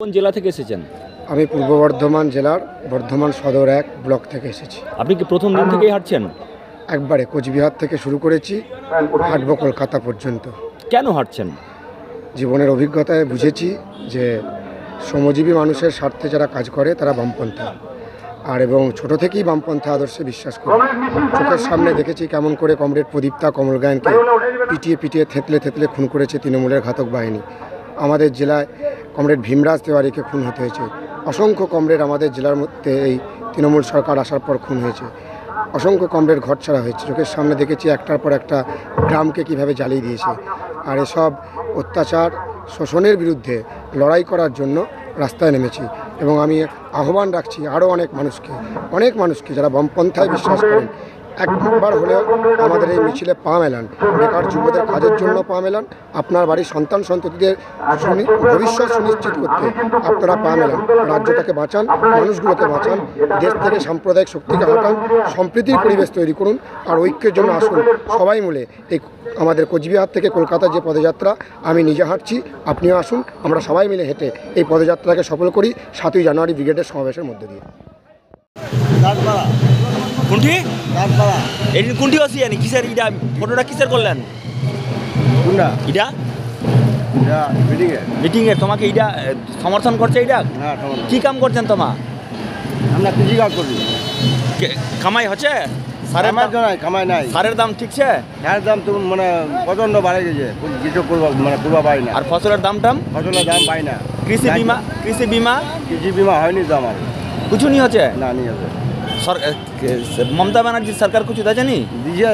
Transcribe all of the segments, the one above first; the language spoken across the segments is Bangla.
কোন জেলা থেকে এসেছেন? আমি পূর্ব বর্ধমান জেলার বর্ধমান সদর 1 ব্লক থেকে এসেছি। আপনি কি প্রথম দিন থেকেই হাঁটছেন? একবারে কোচবিহার থেকে শুরু করেছি, হাঁটব কলকাতা পর্যন্ত। কেন হাঁটছেন? জীবনের অভিজ্ঞতায় বুঝেছি যে শ্রমজীবী মানুষের স্বার্থে যারা কাজ করে তারা বামপন্থা, এবং ছোট থেকেই বামপন্থা আদর্শে বিশ্বাস করি। চোখের সামনে দেখেছি কেমন করে কমরেড প্রদীপ্তা কমলগায়নকে পিটিয়ে থেতলে খুন করেছে তৃণমূলের ঘাতক বাহিনী। আমাদের জেলায় কমরেড ভীমরাজ তেওয়ারিকে খুন হতে হয়েছে। অসংখ্য কমরেড আমাদের জেলার মধ্যে এই তৃণমূল সরকার আসার পর খুন হয়েছে। অসংখ্য কমরেড ঘর ছাড়া হয়েছে। চোখের সামনে দেখেছি একটার পর একটা গ্রামকে কিভাবে জ্বালিয়ে দিয়েছে। আর এসব অত্যাচার শোষণের বিরুদ্ধে লড়াই করার জন্য রাস্তায় নেমেছি, এবং আমি আহ্বান রাখছি আরও অনেক মানুষকে যারা বামপন্থায় বিশ্বাস করেন, একবার হলেও আমাদের এই মিছিলে পা মেলান। বেকার যুবদের কাজের জন্য পা মেলান। আপনার বাড়ির সন্তান সন্ততিদের ভবিষ্যৎ সুনিশ্চিত করতে আপনারা পা মেলান। রাজ্যটাকে বাঁচান, মানুষগুলোকে বাঁচান, দেশ থেকে সাম্প্রদায়িক শক্তিকে হটান, সম্প্রীতির পরিবেশ তৈরি করুন, আর ঐক্যের জন্য আসুন সবাই মিলে। এই আমাদের কোচবিহার থেকে কলকাতা যে পদযাত্রা, আমি নিজে হাঁটছি, আপনিও আসুন, আমরা সবাই মিলে হেঁটে এই পদযাত্রাকে সফল করি 7ই জানুয়ারি ব্রিগেডের সমাবেশের মধ্যে দিয়ে। কোনটি এই কোনটি আসি জানি কিসের ইটা ফটোটা কিসের করলেন? কোনটা ইটা এটা মিটিং এর তোমাকে ইটা সমর্থন করছে? ইটা হ্যাঁ, কি কাম করছেন তোমা? আমরা কৃষি কাজ করি। কামাই হচ্ছে? সারের আমার জন্য কামাই নাই। সারের দাম ঠিকছে? সারের দাম তো মানে প্রচণ্ড বাড়ে গেছে, কিছু করবা পাই না। আর ফসলের দামটাম? ফসলের দাম পাই না। কৃষি বিমা কৃষি বিমা হয়নি তো আমার, কিছু নি হচ্ছে না নিয়ে আছে। মমতা ব্যানার্জি সরকার কিছু দেয়নি? দিছে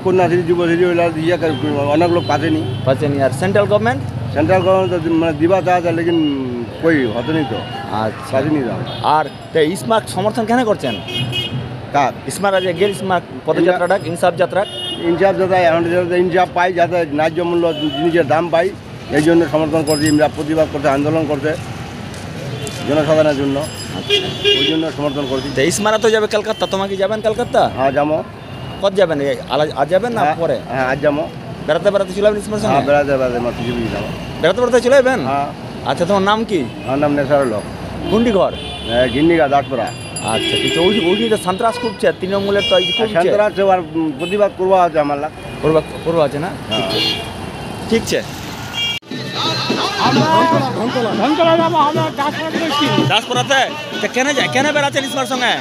কন্যাশ্রী যুবশ্রী দিয়ে অনেক লোক পাচ্ছেনি। আর সেন্ট্রাল গভর্নমেন্ট মানে দিবা চাচ্ছে, লেকিন কই হতনি তো। আচ্ছা, পাচ্ছেনি তো। আর স্মার্ট সমর্থন কেন করছেন? কাক স্মার্ট আছে গেল স্মার্ট পদযাত্রাটা ইনসাফ যাত্রা ইনসাফ পাই, যাতে ন্যায্য মূল্য জিনিসের দাম পাই, এই জন্য সমর্থন করছে। ইমরা প্রতিবাদ করছে, আন্দোলন করছে জনসাধারণের জন্য, ওই জন্য সমর্থন করছি। ইসমারা তো যাবে কলকাতা, তোমাকে যাবেন কলকাতা? হ্যাঁ যাবো। কত যাবেন? আজ যাবেন না পরে? হ্যাঁ আজ যাবো। বেড়াতে চলে যাবেন ইসমার সঙ্গে? বেড়াতে বেড়াতে চলে যাবেন? হ্যাঁ। আচ্ছা, তোমার নাম কি? আমার নাম নেশার লোক। গুন্ডি ঘর? গিন্নিগা দাঁতপড়া। আচ্ছা, ঠিক আছে। ওই তো সন্ত্রাস খুবছে তৃণমূলের, তো সন্ত্রাস আর প্রতিবাদ করবো আছে আমার লাগ করবো আছে না? ঠিক আছে। দাসপুরাতে কেন বেড়াচ্ছেন ইসমার সঙ্গে?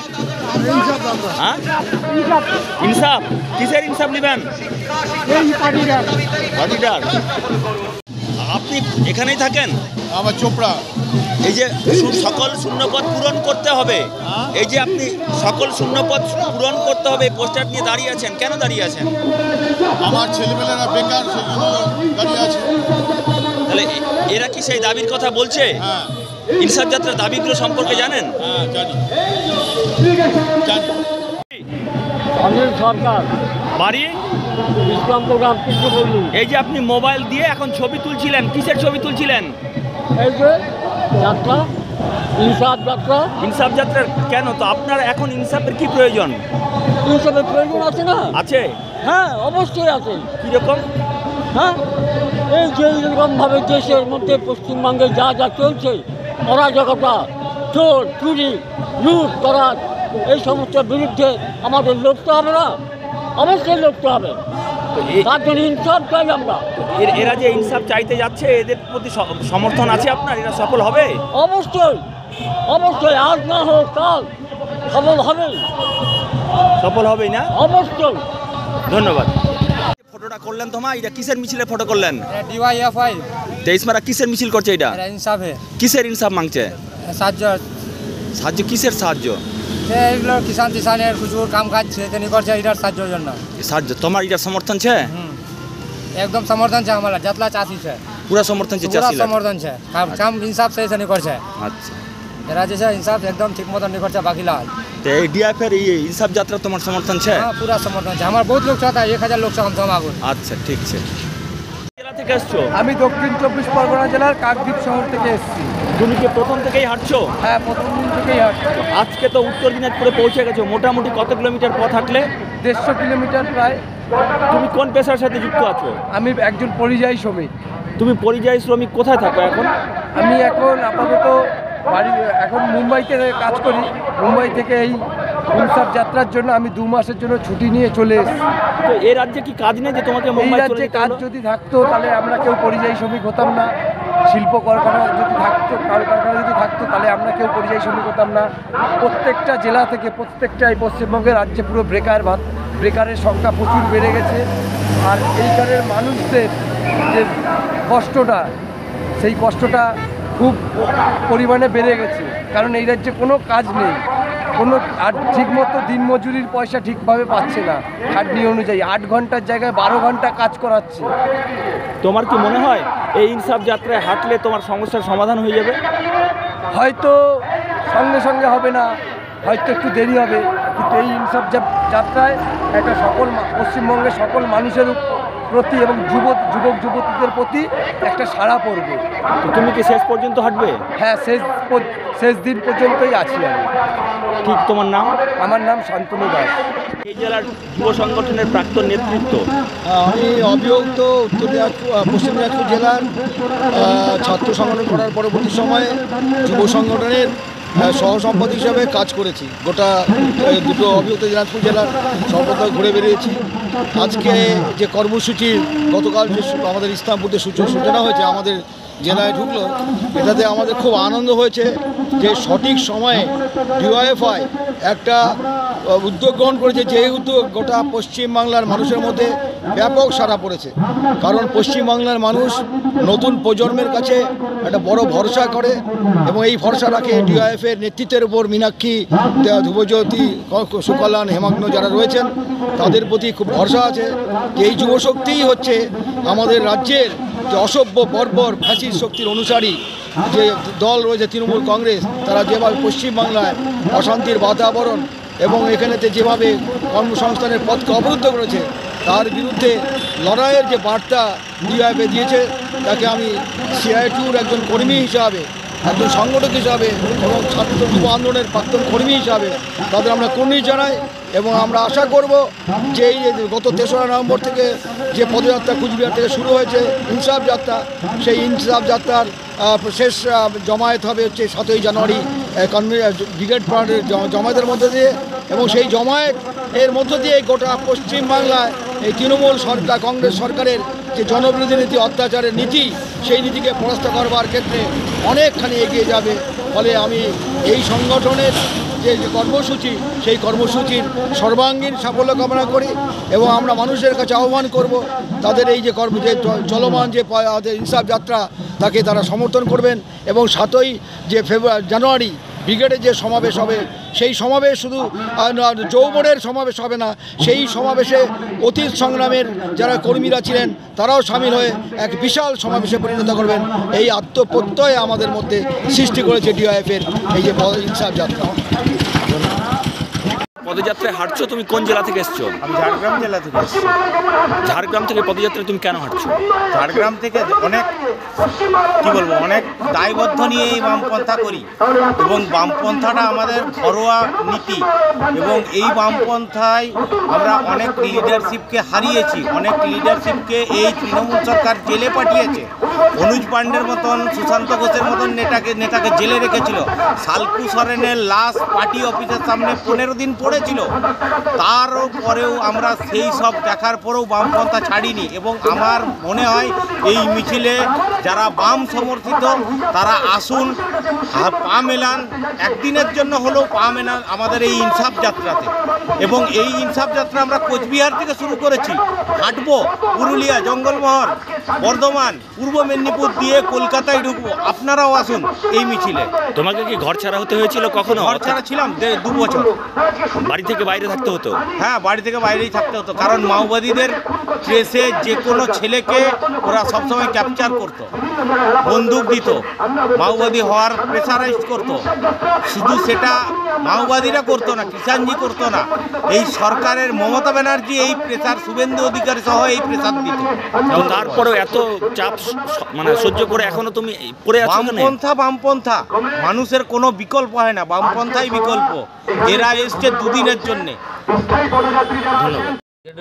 ইনসাফ কিসের ইনসাফ নিবেন? পার্টিটার। আপনি এখানেই থাকেন? আমার চোপড়া। এই যে সকল শূন্যপদ পূরণ করতে হবে, এই যে আপনি সকল শূন্যপদ পূরণ করতে হবে পোস্টার নিয়ে দাঁড়িয়ে আছেন, কেন দাঁড়িয়ে আছেন? আমার ছেলেমেয়েরা বেকার, সেই জন্য দাঁড়িয়ে আছে। তাহলে এরা কি সেই দাবির কথা বলছে? হ্যাঁ। ইনসাফ যাত্রার দাবিগুলো সম্পর্কে জানেন? হ্যাঁ জানি। সরকার বাড়ি ইসলামপুর কিছু বললি। এই যে আপনি মোবাইল দিয়ে এখন ছবি তুলছিলেন, কিসের ছবি তুলছিলেন? এই যে যাত্রা, ইনসাফ যাত্রা। ইনসাফ যাত্রার কেন? তো আপনার এখন ইনসাফের কি প্রয়োজন? ইনসাফের প্রয়োজন আছে না? আছে। হ্যাঁ অবশ্যই আছে। কীরকম? হ্যাঁ, এই যে এরকমভাবে দেশের মধ্যে পশ্চিমবঙ্গে যা যা চলছে, অরাজকতা, চোর চুরি লুট করা, এই সমস্ত বিরুদ্ধে আমাদের লড়তে হবে না? অবশ্যই লড়তে হবে। তার জন্য ইনসাফ চাই আমরা। এরা যে ইনসাফ চাইতে যাচ্ছে, এদের প্রতি সমর্থন আছে আপনার? এরা সফল হবে? অবশ্যই অবশ্যই, আজ না হোক কাল সফল হবে। সফল হবেই না? অবশ্যই। ধন্যবাদ। ফটোটা করলেন তোমার, এটা কিসের মিছিলের ফটো করলেন? ডিওয়াইএফআই তেইশমারা কিসের মিছিল করছে এটা? ইনসাফে। কিসের ইনসাফ মাংছে? সাহায্য কিসের সাহায্য? এইগুলো কিষান টিষানের প্রচুর কাম কাজ তিনি করছে, এটার সাহায্যের জন্য। সাহায্য তোমার এটার সমর্থন ছে? একদম সমর্থন છે અમારા જેટલા ચાસી છે પૂરા સમર્થન છે? પૂરા સમર્થન છે, કામ ઇન્સાફ છે એની કરશે। আচ্ছা, এরা যে ইনসাফ একদম ঠিক মতন নি করছে বাকিলাল। তো এই ডিএফের এই ইনসাফ যাত্রা তোমার সমর্থন છે? হ্যাঁ পুরা সমর্থন છે, আমার বহুত লোক আছে, 1000 লোক আছে সমাগম। আচ্ছা ঠিক আছে। জেলা থেকে আসছো? আমি দক্ষিণ 24 পরগনা জেলার কাকদ্বীপ শহর থেকে এসেছি। তুমি কি প্রথম থেকেই হাঁটছো? হ্যাঁ প্রথম দিন থেকেই হাঁটছি। আজকে তো উত্তর দিনাজপুরে পৌঁছে গেছো, মোটামুটি কত কিলোমিটার পথ হাঁটলে? 150 কিলোমিটার প্রায়। তুমি কোন পেশার সাথে যুক্ত আছো? আমি একজন পরিযায়ী শ্রমিক। তুমি পরিযায়ী শ্রমিক, কোথায় থাকো এখন? আমি এখন আপাতত এখন মুম্বাইতে কাজ করি। মুম্বাই থেকে এই ইনসাফ যাত্রার জন্য আমি 2 মাসের জন্য ছুটি নিয়ে চলে এসেছি। তো এই রাজ্যে কি কাজ নেই যে তোমাকে এই মুম্বাই চলে রাজ্যে যেতে কাজ হলো? যদি থাকতো তাহলে আমরা কেউ পরিযায়ী শ্রমিক হতাম না। শিল্প কলকারখানা যদি থাকতো, কলকারখানা যদি থাকতো তাহলে আমরা কেউ পরিযায়ী শ্রমিক হতাম না। প্রত্যেকটা জেলা থেকে প্রত্যেকটা এই পশ্চিমবঙ্গের রাজ্যে পুরো বেকারের সংখ্যা প্রচুর বেড়ে গেছে। আর এইখানের মানুষদের যে কষ্টটা, সেই কষ্টটা খুব পরিমাণে বেড়ে গেছে। কারণ এই রাজ্যে কোনো কাজ নেই, কোনো আর ঠিকমতো দিনমজুরির পয়সা ঠিকভাবে পাচ্ছে না। খাটনি অনুযায়ী 8 ঘন্টার জায়গায় 12 ঘন্টা কাজ করাচ্ছে। তোমার কি মনে হয় এই ইনসাফ যাত্রায় হাঁটলে তোমার সমস্যার সমাধান হয়ে যাবে? হয়তো সঙ্গে সঙ্গে হবে না, হয়তো একটু দেরি হবে, কিন্তু এই ইনসাফ যাত্রায় একটা পশ্চিমবঙ্গের সকল মানুষের প্রতি এবং যুবক যুবতীদের প্রতি একটা সাড়া পড়বে। তো তুমি কি শেষ পর্যন্ত হাঁটবে? হ্যাঁ, শেষ দিন পর্যন্তই আছি আমি। ঠিক, তোমার নাম? আমার নাম শান্তনু দাস। এই জেলার যুব সংগঠনের প্রাক্তন নেতৃত্ব। আমি অবিভক্ত উত্তর দিনাজপুর পশ্চিম দিনাজপুর জেলার ছাত্র সংগঠন করার পরবর্তী সময়ে যুব সংগঠনের সহসম্পাদক হিসাবে কাজ করেছি। গোটা দুটো অবিভক্ত দিনাজপুর জেলার সর্বদা ঘুরে বেরিয়েছি। আজকে যে কর্মসূচির গতকাল যে আমাদের ইসলামপুরে সূচনা হয়েছে, আমাদের জেলায় ঢুকলো, এটাতে আমাদের খুব আনন্দ হয়েছে যে সঠিক সময়ে ডিওয়াইএফআই একটা উদ্যোগ গ্রহণ করেছে, যে উদ্যোগ গোটা পশ্চিমবাংলার মানুষের মধ্যে ব্যাপক সাড়া পড়েছে। কারণ পশ্চিমবাংলার মানুষ নতুন প্রজন্মের কাছে একটা বড় ভরসা করে এবং এই ভরসা রাখে ডিওয়াইএফের নেতৃত্বের উপর। মীনাক্ষী, ধ্রুবজ্যোতি, সুকল্যাণ, হেমাগ্ন যারা রয়েছেন তাদের প্রতি খুব ভরসা আছে যে এই যুবশক্তিই হচ্ছে আমাদের রাজ্যের যে অসভ্য বর্বর ফ্যাসিস্ট শক্তির অনুসারী যে দল রয়েছে তৃণমূল কংগ্রেস, তারা যেভাবে পশ্চিমবাংলায় অশান্তির বাতাবরণ এবং এখানেতে যেভাবে কর্মসংস্থানের পথকে অবরুদ্ধ করেছে, তার বিরুদ্ধে লড়াইয়ের যে বার্তা ডিওয়াইএফ দিয়েছে, তাকে আমি সিআইটিউর একজন কর্মী হিসাবে, একজন সংগঠক হিসাবে এবং ছাত্র যুব আন্দোলনের প্রাক্তন কর্মী হিসাবে তাদের আমরা কর্মী জানাই। এবং আমরা আশা করব যে এই গত 3রা নভেম্বর থেকে যে পদযাত্রা কুচবিহার থেকে শুরু হয়েছে ইনসাফ যাত্রা, সেই ইনসাফ যাত্রার শেষ জমায়েত হবে হচ্ছে 7ই জানুয়ারি ব্রিগেড পার্টির জমায়েতের মধ্যে দিয়ে। এবং সেই জমায়েত এর মধ্য দিয়ে গোটা পশ্চিমবাংলায় এই তৃণমূল সরকার, কংগ্রেস সরকারের যে জনবিরোধী নীতি, অত্যাচারের নীতি, সেই নীতিকে পরাস্ত করবার ক্ষেত্রে অনেকখানি এগিয়ে যাবে। ফলে আমি এই সংগঠনের যে কর্মসূচি, সেই কর্মসূচির সর্বাঙ্গীন সাফল্য কামনা করি এবং আমরা মানুষের কাছে আহ্বান করব তাদের এই যে চলমান যে ইনসাফ যাত্রা, তাকে তারা সমর্থন করবেন। এবং 7ই যে জানুয়ারি ব্রিগেডে যে সমাবেশ হবে, সেই সমাবেশ শুধু যৌবনের সমাবেশ হবে না, সেই সমাবেশে অতীত সংগ্রামের যারা কর্মীরা ছিলেন তারাও সামিল হয়ে এক বিশাল সমাবেশে পরিণত করবেন। এই আত্মপ্রত্যয় আমাদের মধ্যে সৃষ্টি করেছে ডিওয়াইএফের এই যে ইনসাফ যাত্রা। পদযাত্রায় হাঁটছো, তুমি কোন জেলা থেকে এসছো? আমি ঝাড়গ্রাম জেলা থেকে এসেছি। ঝাড়গ্রাম থেকে পদযাত্রায় তুমি কেন হাঁটছো? ঝাড়গ্রাম থেকে অনেক দায়বদ্ধ নিয়ে এই বামপন্থা করি এবং বামপন্থাটা আমাদের ঘরোয়া নীতি এবং এই বামপন্থায় আমরা অনেক লিডারশিপকে হারিয়েছি, অনেক লিডারশিপকে এই তৃণমূল সরকার জেলে পাঠিয়েছে। অনুজ পাণ্ডের মতন, সুশান্ত ঘোষের মতন নেতাকে জেলে রেখেছিল। সালকু সরেনের লাশ পার্টি অফিসের সামনে 15 দিন পড়েছিল। তারপরেও আমরা সেই সব দেখার পরেও বামপন্থা ছাড়িনি এবং আমার মনে হয় এই মিছিলে যারা বাম সমর্থিত তারা আসুন, পা মেলান, একদিনের জন্য হলেও পা মেলান আমাদের এই ইনসাফ যাত্রাতে। এবং এই ইনসাফ যাত্রা আমরা কোচবিহার থেকে শুরু করেছি, হাঁটবো পুরুলিয়া, জঙ্গলমহল, বর্ধমান, পূর্ব মেদিনীপুর দিয়ে কলকাতায় ঢুকবো। আপনারাও আসুন এই মিছিলে। তোমাকে কি ঘর ছাড়া হতে হয়েছিল কখনো? ঘর ছাড়া ছিলাম 2 বছর। বাড়ি থেকে বাইরে থাকতে হতো? হ্যাঁ, বাড়ি থেকে বাইরেই থাকতে হতো, কারণ মাওবাদীদের ট্রেসে যে কোনো ছেলেকে ওরা সবসময় ক্যাপচার করত, বন্দুক দিত, মাওবাদী হওয়ার প্রেসারাইজ করত। শুধু সেটা মাওবাদীরা করতো না, কিষাণজি করতো না, এই সরকারের মমতা ব্যানার্জি এই প্রেসার, শুভেন্দু অধিকারী সহ এই প্রেসার দিত। তারপরেও এত চাপ মানে সহ্য করে এখনো তুমি পড়ে আছো? বামপন্থা মানুষের কোনো বিকল্প হয় না, বামপন্থাই বিকল্প। এরা এসছে 2 দিনের জন্যে।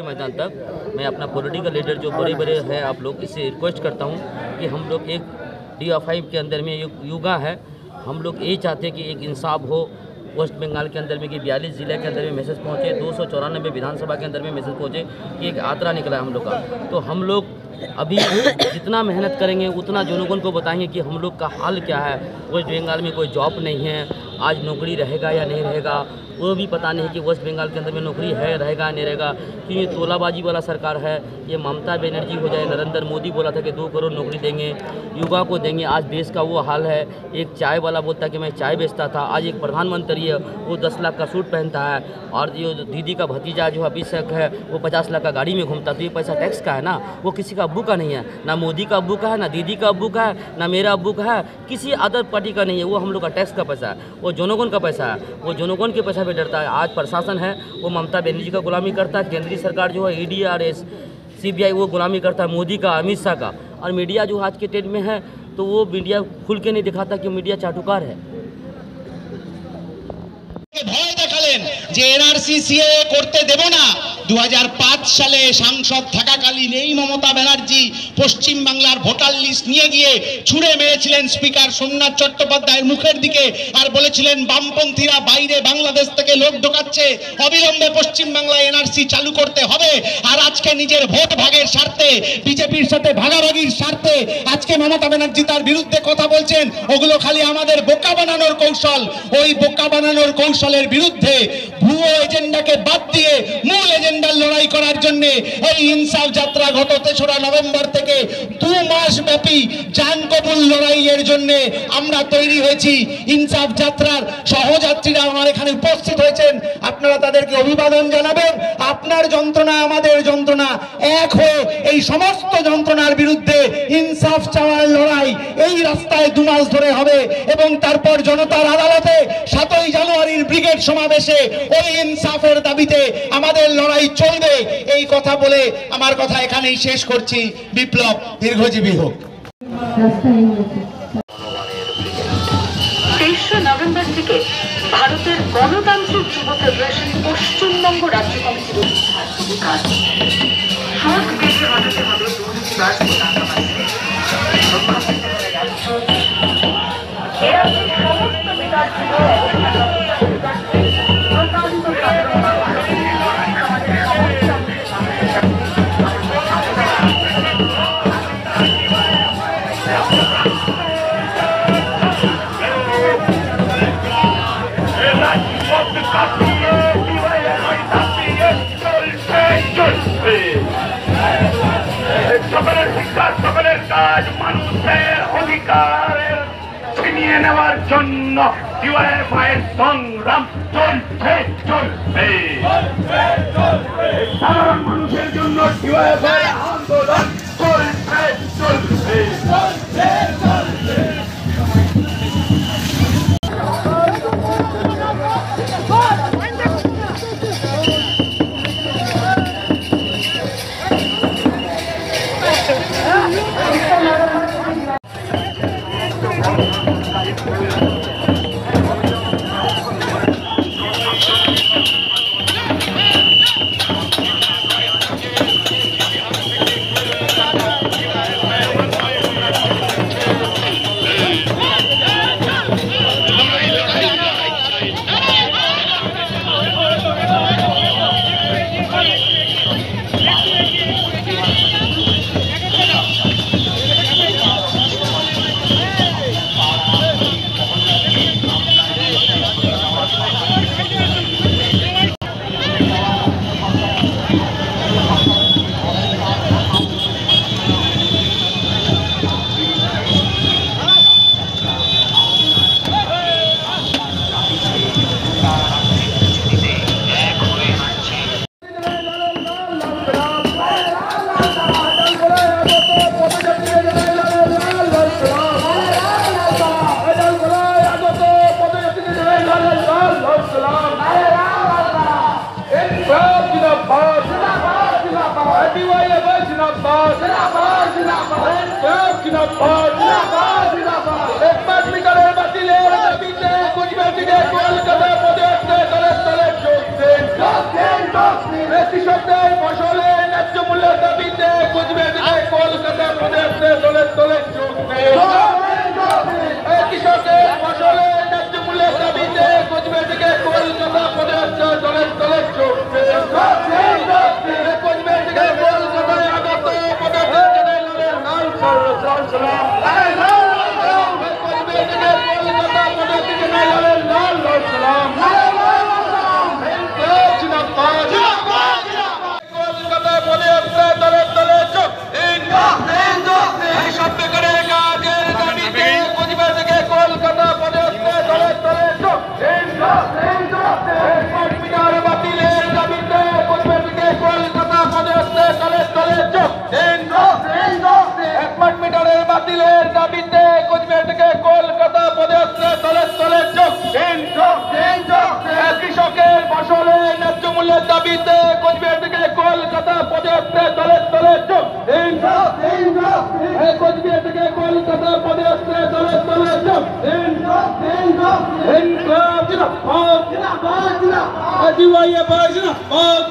मैदान तक मैं अपना पॉलिटिकल लीडर जो बड़े बड़े हैं आप लोग, इससे रिक्वेस्ट करता हूं कि हम लोग एक DA5 के अंदर में युगा है। हम लोग यही चाहते हैं कि एक इंसाफ हो वेस्ट बंगाल के अंदर में, कि 42 ज़िले के अंदर में मैसेज पहुँचे, 294 विधानसभा के अंदर में मैसेज पहुँचे कि एक आतरा निकला है हम लोग का। तो हम लोग अभी जितना मेहनत करेंगे उतना जनगण को बताएंगे कि हम लोग का हाल क्या है। वेस्ट बंगाल में कोई जॉब नहीं है, आज नौकरी रहेगा या नहीं रहेगा वो भी पता नहीं कि वेस्ट बंगाल के अंदर में नौकरी है, रहेगा नहीं रहेगा, कि ये तोलाबाजी वाला सरकार है। ये ममता बनर्जी हो जाए, नरेंद्र मोदी बोला था कि 2 करोड़ नौकरी देंगे, युवा को देंगे, आज देश का वो हाल है। एक चाय वाला बोलता कि मैं चाय बेचता था, आज एक प्रधानमंत्री है वो 10 लाख का सूट पहनता है, और जो दीदी का भतीजा जो अभिषेक है वो 50 लाख का गाड़ी में घूमता। तो ये पैसा टैक्स का है ना, वो किसी का अब्बू का नहीं है, ना मोदी का अब्बू का है, ना दीदी का अब्बू का है, ना मेरा अब्बू का है, किसी अदर पार्टी का नहीं है। वो हम लोग का टैक्स का पैसा है, वो जनगण का पैसा है, वो जनगण के पैसा पे डरता है। आज प्रशासन है वो ममता बनर्जी का गुलामी करता है, केंद्रीय सरकार जो है ED और CBI वो गुलामी करता है मोदी का, अमित शाह का। और मीडिया जो आज के डेट में है तो वो मीडिया खुल के नहीं दिखाता कि मीडिया चाटुकार है। ভয় দেখালেন যে NRC CAA করতে দেব না। 2005 সালে সাংসদ থাকাকালীন এই মমতা ব্যানার্জি পশ্চিম বাংলার ভোটার লিস্ট নিয়ে গিয়ে ছুঁড়ে মেরেছিলেন স্পিকার সোমনাথ চট্টোপাধ্যায়ের মুখের দিকে, আর বলেছিলেন বামপন্থীরা বাইরে বাংলাদেশ থেকে লোক ঢোকাচ্ছে, অবিলম্বে পশ্চিম বাংলায় NRC চালু করতে হবে। আর আজকে নিজের ভোট ভাগের স্বার্থে, বিজেপির সাথে ভাগাভাগির স্বার্থে আজকে মমতা ব্যানার্জি তার বিরুদ্ধে কথা বলছেন। ওগুলো খালি আমাদের বোকা বানানোর কৌশল। ওই বোকা বানানোর কৌশলের বিরুদ্ধে ভুয়ো এজেন্ডাকে বাদ দিয়ে মূল এজেন্ডার লড়াই করার জন্য এই ইনসাফ যাত্রা গত 3রা নভেম্বর থেকে 2 মাস ব্যাপী জানকবুল লড়াইয়ের জন্য আমরা তৈরি হয়েছি। ইনসাফ যাত্রার সহযাত্রীরা আমার এখানে উপস্থিত হয়েছেন, আপনারা তাদেরকে অভিবাদন জানাবেন। আপনার যন্ত্রণা আমাদের যন্ত্রণা, এক হয়ে এই সমস্ত যন্ত্রণার বিরুদ্ধে ইনসাফ চাওয়ার লড়াই এই রাস্তায় 2 মাস ধরে হবে, এবং তারপর জনতার আদালতে 7ই জানুয়ারির ব্রিগেড সমাবেশে ওই ইনসাফের দাবিতে আমাদের লড়াই চলবে। এই কথা বলে আমার কথা এখানেই শেষ করছি। বিপ্লব দীর্ঘজীবী হোক। 23 নভেম্বর থেকে ভারতের গণতান্ত্রিক যুব ফেডারেশন পশ্চিমবঙ্গ রাজ্য কমিটির অধিকার শর্ট বেগে বানাতে হবে দুর্নীতিবাজ ও টাকাবাজদের। সমস্ত বেকার সকলের শিক্ষা, সকলের কাজ, মানুষের অধিকার ছিনিয়ে নেওয়ার জন্য DYFI-এর সংগ্রাম চলছে চলবে। সাধারণ মানুষের জন্য DYFI আন্দোলন চলছে চলবে। কৃষকদের ফসলের ন্যায্য মূল্যের দাবিতে কোচবিহার জেলায় কলকাতা প্রদেশে দলে দলে যোগ দেন।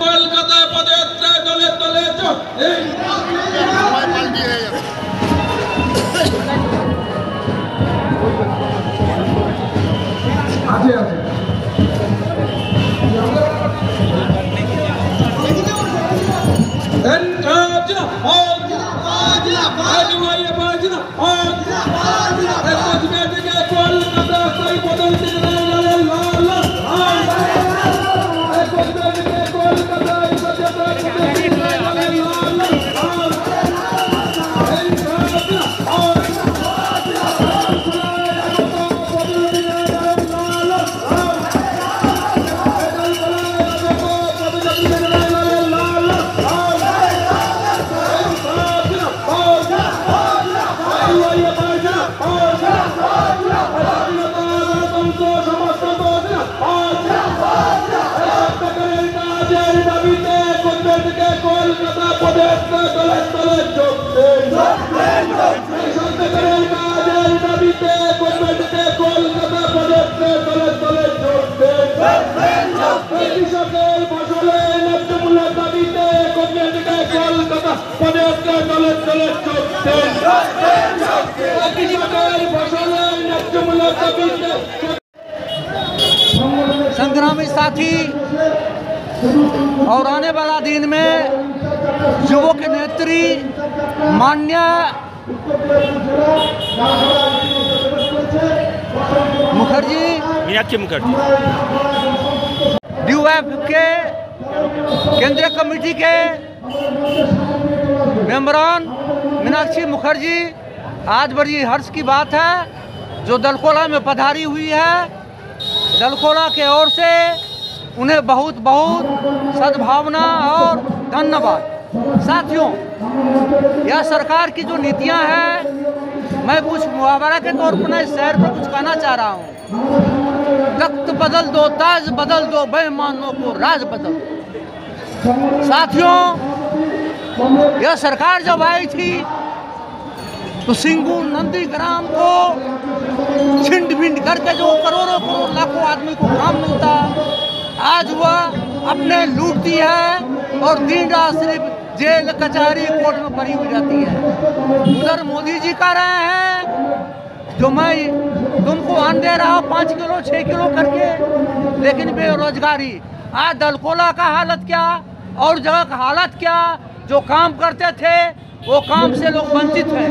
কলকাতায় পদযাত্রা দলে দলে संग्रामी साथी और आने वाला दिन में युवक नेत्री मान्य मुखर्जी मीनाक्षी मुखर्जी DUF के केंद्रीय कमेटी के मेंबरान मीनाक्षी मुखर्जी आज बड़ी हर्ष की बात है जो दलकोला में पधारी हुई है। दलकोला के ओर से उन्हें बहुत बहुत सद्भावना और धन्यवाद। साथियों, यह सरकार की जो नीतियां हैं, मैं कुछ मुहावरा के तौर पर इस शहर पर कुछ कहना चाह रहा हूँ। तख्त बदल दो, ताज बदल दो, बेईमानों को राज बदल दो। साथियों, यह सरकार जब आई थी तो सिंगू नंदीग्राम को छिंड भिंड करके जो करोड़ों करोड़ लाखों आदमी को काम मिलता, आज वह अपने लूटती है और दिन रात सिर्फ जेल कचहरी कोर्ट में पड़ी हुई रहती है। उधर मोदी जी कह रहे हैं जो मैं तुमको अन्न दे रहा हूँ 5 किलो 6 किलो करके, लेकिन बेरोजगारी। आज दलकोला का हालत क्या और जगह का हालत क्या, जो काम करते थे वो काम से लोग वंचित हैं।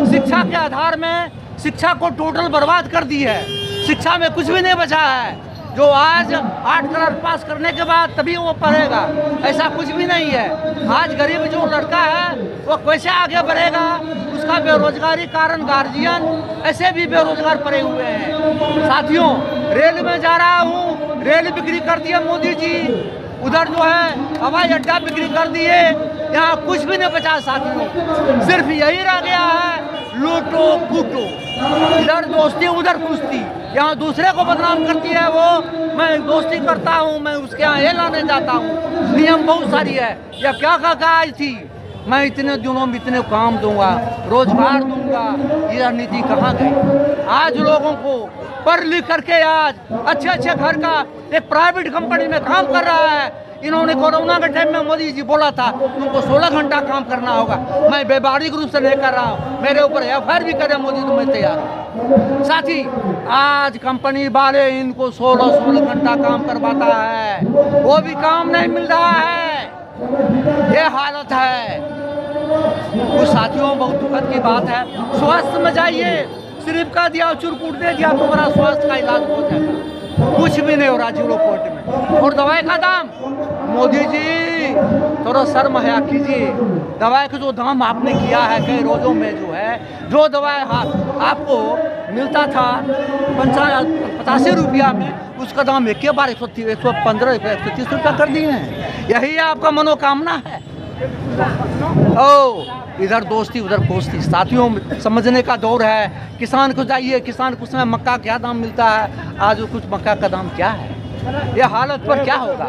शिक्षा के आधार में शिक्षा को टोटल बर्बाद कर दी है। शिक्षा में कुछ भी नहीं बचा है। जो आज 8 क्लास पास करने के बाद तभी वो पढ़ेगा, ऐसा कुछ भी नहीं है। आज गरीब जो लड़का है वो कैसे आगे बढ़ेगा, उसका बेरोजगारी कारण गार्जियन ऐसे भी बेरोजगार पड़े हुए हैं। साथियों, रेल में जा रहा हूँ, रेल बिक्री कर दिया मोदी जी। उधर जो है हवाई अड्डा बिक्री कर दिए, यहाँ कुछ भी नहीं बचा। साथियों, सिर्फ यही रह गया है लूटो कूटो, इधर दोस्ती उधर कुश्ती। यहाँ दूसरे को बदनाम करती है वो, मैं दोस्ती करता हूँ, मैं उसके यहाँ ये लाने जाता हूँ। नियम बहुत सारी है। या क्या आई थी, मैं इतने दिनों में इतने काम दूंगा, रोजगार दूंगा, ये नीति कहाँ गई? आज लोगों को पढ़ लिख करके आज अच्छे अच्छे घर का एक प्राइवेट कंपनी में काम कर रहा है। इन्होंने कोरोना के टाइम में मोदी जी बोला था तुमको 16 घंटा काम करना होगा। मैं व्यवहारिक रूप से नहीं कर रहा हूँ, मेरे ऊपर FIR भी करे मोदी तो मैं तैयार हूँ। साथी, आज कंपनी वाले इनको 16 घंटा काम करवाता है, वो भी काम नहीं मिल रहा है। ये हालत है। कुछ साथियों, बहुत दुखद की बात है। स्वास्थ्य में जाइए, सिर्फ का दिया चुरकुट दे दिया तो मेरा स्वास्थ्य का इलाज हो जाएगा। कुछ भी नहीं हो रहा जीरो कोर्ट में। और दवाई का दाम, मोदी जी थोड़ा शर्म हया कीजिए। दवाई का जो दाम आपने किया है कई रोजों में, जो है जो दवाई आपको मिलता था 85 रुपया में, उसका दाम एक बार 115 रुपया 130 रुपया कर दिए हैं। यही आपका मनोकामना है। ओ, इधर दोस्ती उधर पोस्ती। साथियों, समझने का दौर है। किसान को जाइए, किसान को उसमें मक्का क्या दाम मिलता है, आज कुछ मक्का का दाम क्या है। ये हालत पर क्या होगा?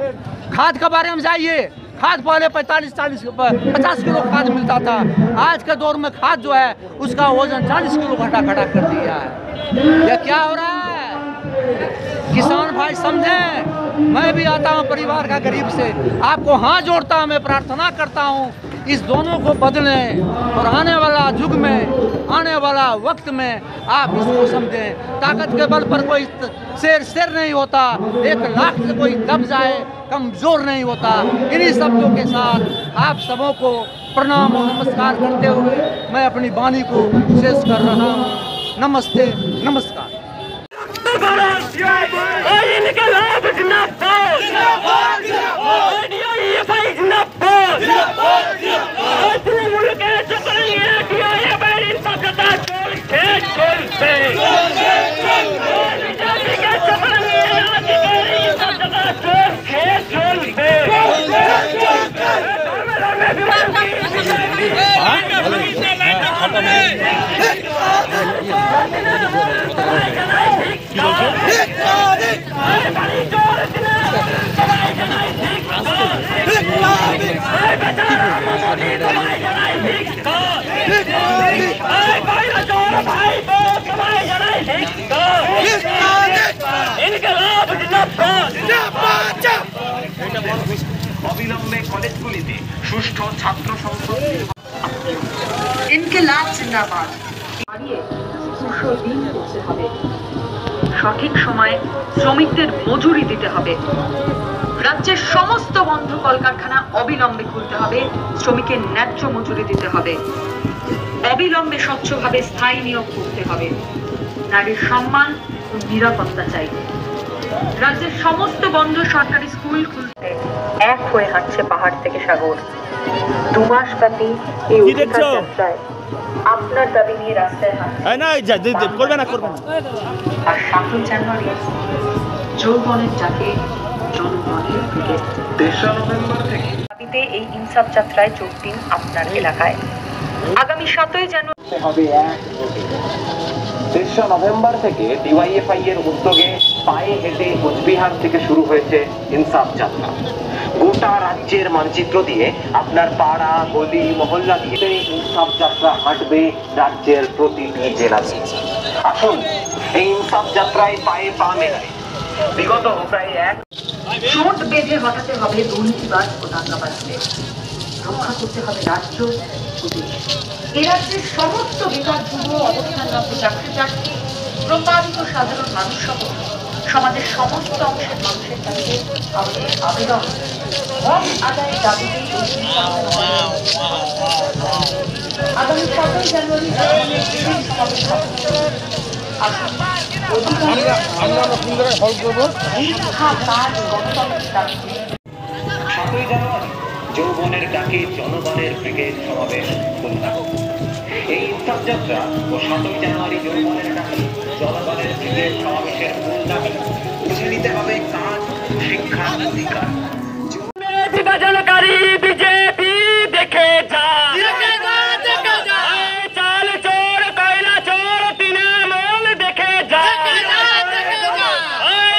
खाद के बारे में जाइए, खाद पहले 50 किलो खाद मिलता था, आज के दौर में खाद जो है उसका वजन 40 किलो घटा कर दिया है। ये क्या हो रहा है? किसान भाई समझें, मैं भी आता हूँ परिवार का गरीब से। आपको हाथ जोड़ता हूँ, मैं प्रार्थना करता हूँ इस दोनों को बदलें और आने वाला युग में, आने वाला वक्त में आप इसको समझें। ताकत के बल पर कोई शेर नहीं होता, 1 लाख से कोई दब जाए कमजोर नहीं होता। इन्हीं शब्दों के साथ आप सबों को प्रणाम और नमस्कार करते हुए मैं अपनी वाणी को शेष कर रहा हूँ। नमस्ते, नमस्कार। অবিলম্বে কলেজগুলিতে সুষ্ঠু ছাত্র সংসদ ইনকিলাব জিন্দাবাদ দাঁড়িয়ে সুষ্ঠু দিন করতে হবে। সঠিক সময়ে শ্রমিকদের মজুরি দিতে হবে। রাজ্যের সমস্ত বন্ধ কলকারখানা অবিলম্বে খুলতে হবে, শ্রমিকের ন্যায্য মজুরি দিতে হবে। অবিলম্বে স্বচ্ছভাবে স্থায়ী নিয়োগ করতে হবে। নারীর সম্মান ও নিরাপত্তা চাই। রাজ্যের সমস্ত বন্ধ সরকারি স্কুল খুলতে এক হয়ে হাঁটছে পাহাড় থেকে সাগর। 2 মাস ব্যাপী এই অধিকার যাত্রায় আপনার দাবি নিয়ে রাস্তায় হাঁটছে। আর 7 জানুয়ারি যৌবনের ডাকে জনগণের ব্রিগেড। 3 নভেম্বর থেকে দাবিতে এই ইনসাফ যাত্রায় যোগ দিন আপনার এলাকায়। আগামী 7 জানুয়ারি হবে 3 নভেম্বর থেকে ডিওয়াইএফআই এর উদ্যোগে পায়ে হেঁটে কোচবিহার থেকে শুরু হয়েছে ইনসাফ যাত্রা। গোটা রাজ্যের মানচিত্র দিয়ে আপনার পাড়া গলি মহল্লা দিয়ে ইনসাফ যাত্রা হাঁটবে রাজ্যের প্রতিটি জেলাতে। আসুন এই ইনসাফ যাত্রায় পায়ে পা মেলায়। বিগত প্রায় 1 চোট বেঁধে হটাতে হবে দুর্নীতিবাজ ও দাঙ্গাবাজদের। রক্ষা করতে হবে রাজ্য ও দেশ। এ রাজ্যের সমস্ত বেকার যুব, অবস্থানরত চাকরি, প্রতারিত সাধারণ মানুষ সহ সমাজের সমস্ত অংশের মানুষের কাছে আমাদের আবেদন, হক আদায়ের দাবিতে আগামী 7 জানুয়ারি যৌবনের ডাকে জনগণের ব্রিগেড সমাবেশ খুলনা। এই ইনসাফ যাত্রা ও 7 জানুয়ারি যৌবনের ডাকে জনগণের ব্রিগেড সমাবেশের মূল দাবি বুঝে নিতে হবে কাজ, শিক্ষা, অধিকার। বিজেপি দেখে যা চাল চোর, কয়লা চোর, তৃণমূল দেখে যা।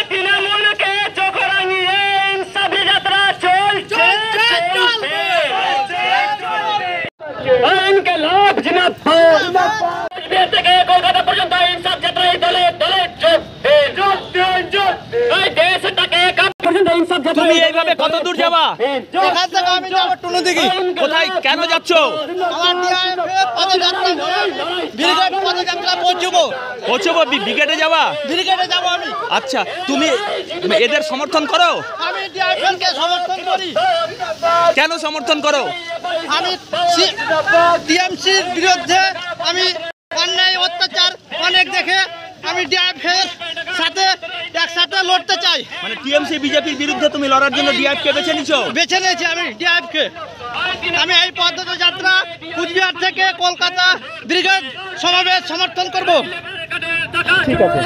তৃণমূলকে চোখ রাঙিয়ে ইনসাফ যাত্রা চলছে। ইনকিলাব জিন্দাবাদ থেকে কলকাতা পর্যন্ত ইনসাফ যাত্রায় দলে দলে যোগ দিন। দেশটাকে তুমি এইভাবে কত দূর যাবা? এখান থেকে আমি যাব টুনুদিঘি। কোথায়, কেন যাচ্ছ? আমার ব্রিগেড পদযাত্রা পৌঁছবো। ব্রিগেডে যাবা? ব্রিগেডে যাব আমি। আচ্ছা, তুমি এদের সমর্থন করো? আমি ডিআইএফকে সমর্থন করি। কেন সমর্থন করো? আমি টিএমসির বিরুদ্ধে আমি অন্যায় অত্যাচার অনেক দেখে আমি ডিআইএফের সাথে একসাথে লড়তে চাই। মানে টিএমসি বিজেপির বিরুদ্ধে তুমি লড়ার জন্য ডিআইএফকে বেছে নিয়েছো? বেছে নিয়েছি আমি ডিআইএফকে। আমি এই পদযাত্রা কুচবিহার থেকে কলকাতা ব্রিগেড সমাবেশ সমর্থন করব। ঠিক আছে।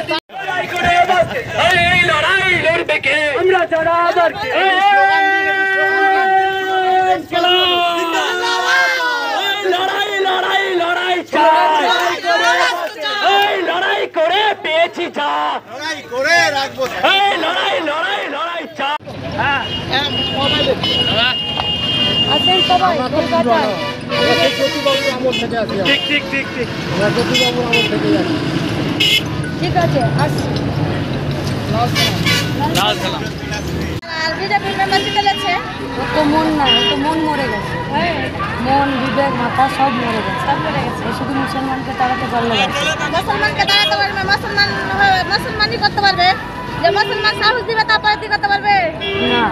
লড়াই করে পেয়েছি যা, লড়াই করে রাখবো। লড়াই চা। আসেন সবাই কলকাতায়। ঠিক। ঠিক আছে, আসছি। লাল সালাম। বিজেপির মেম্বার জিতে গেছে। ও তো মন না, ও তো মন মরে গেছে। মন, বিবেক, মাথা সব মরে গেছে, সব মরে গেছে। শুধু মুসলমানকে তাড়াতে পারলে মুসলমানকে তাড়াতে পারবে, মুসলমানই করতে পারবে। যে মুসলমান সাহস দিবে তারপরে কি করতে পারবে না।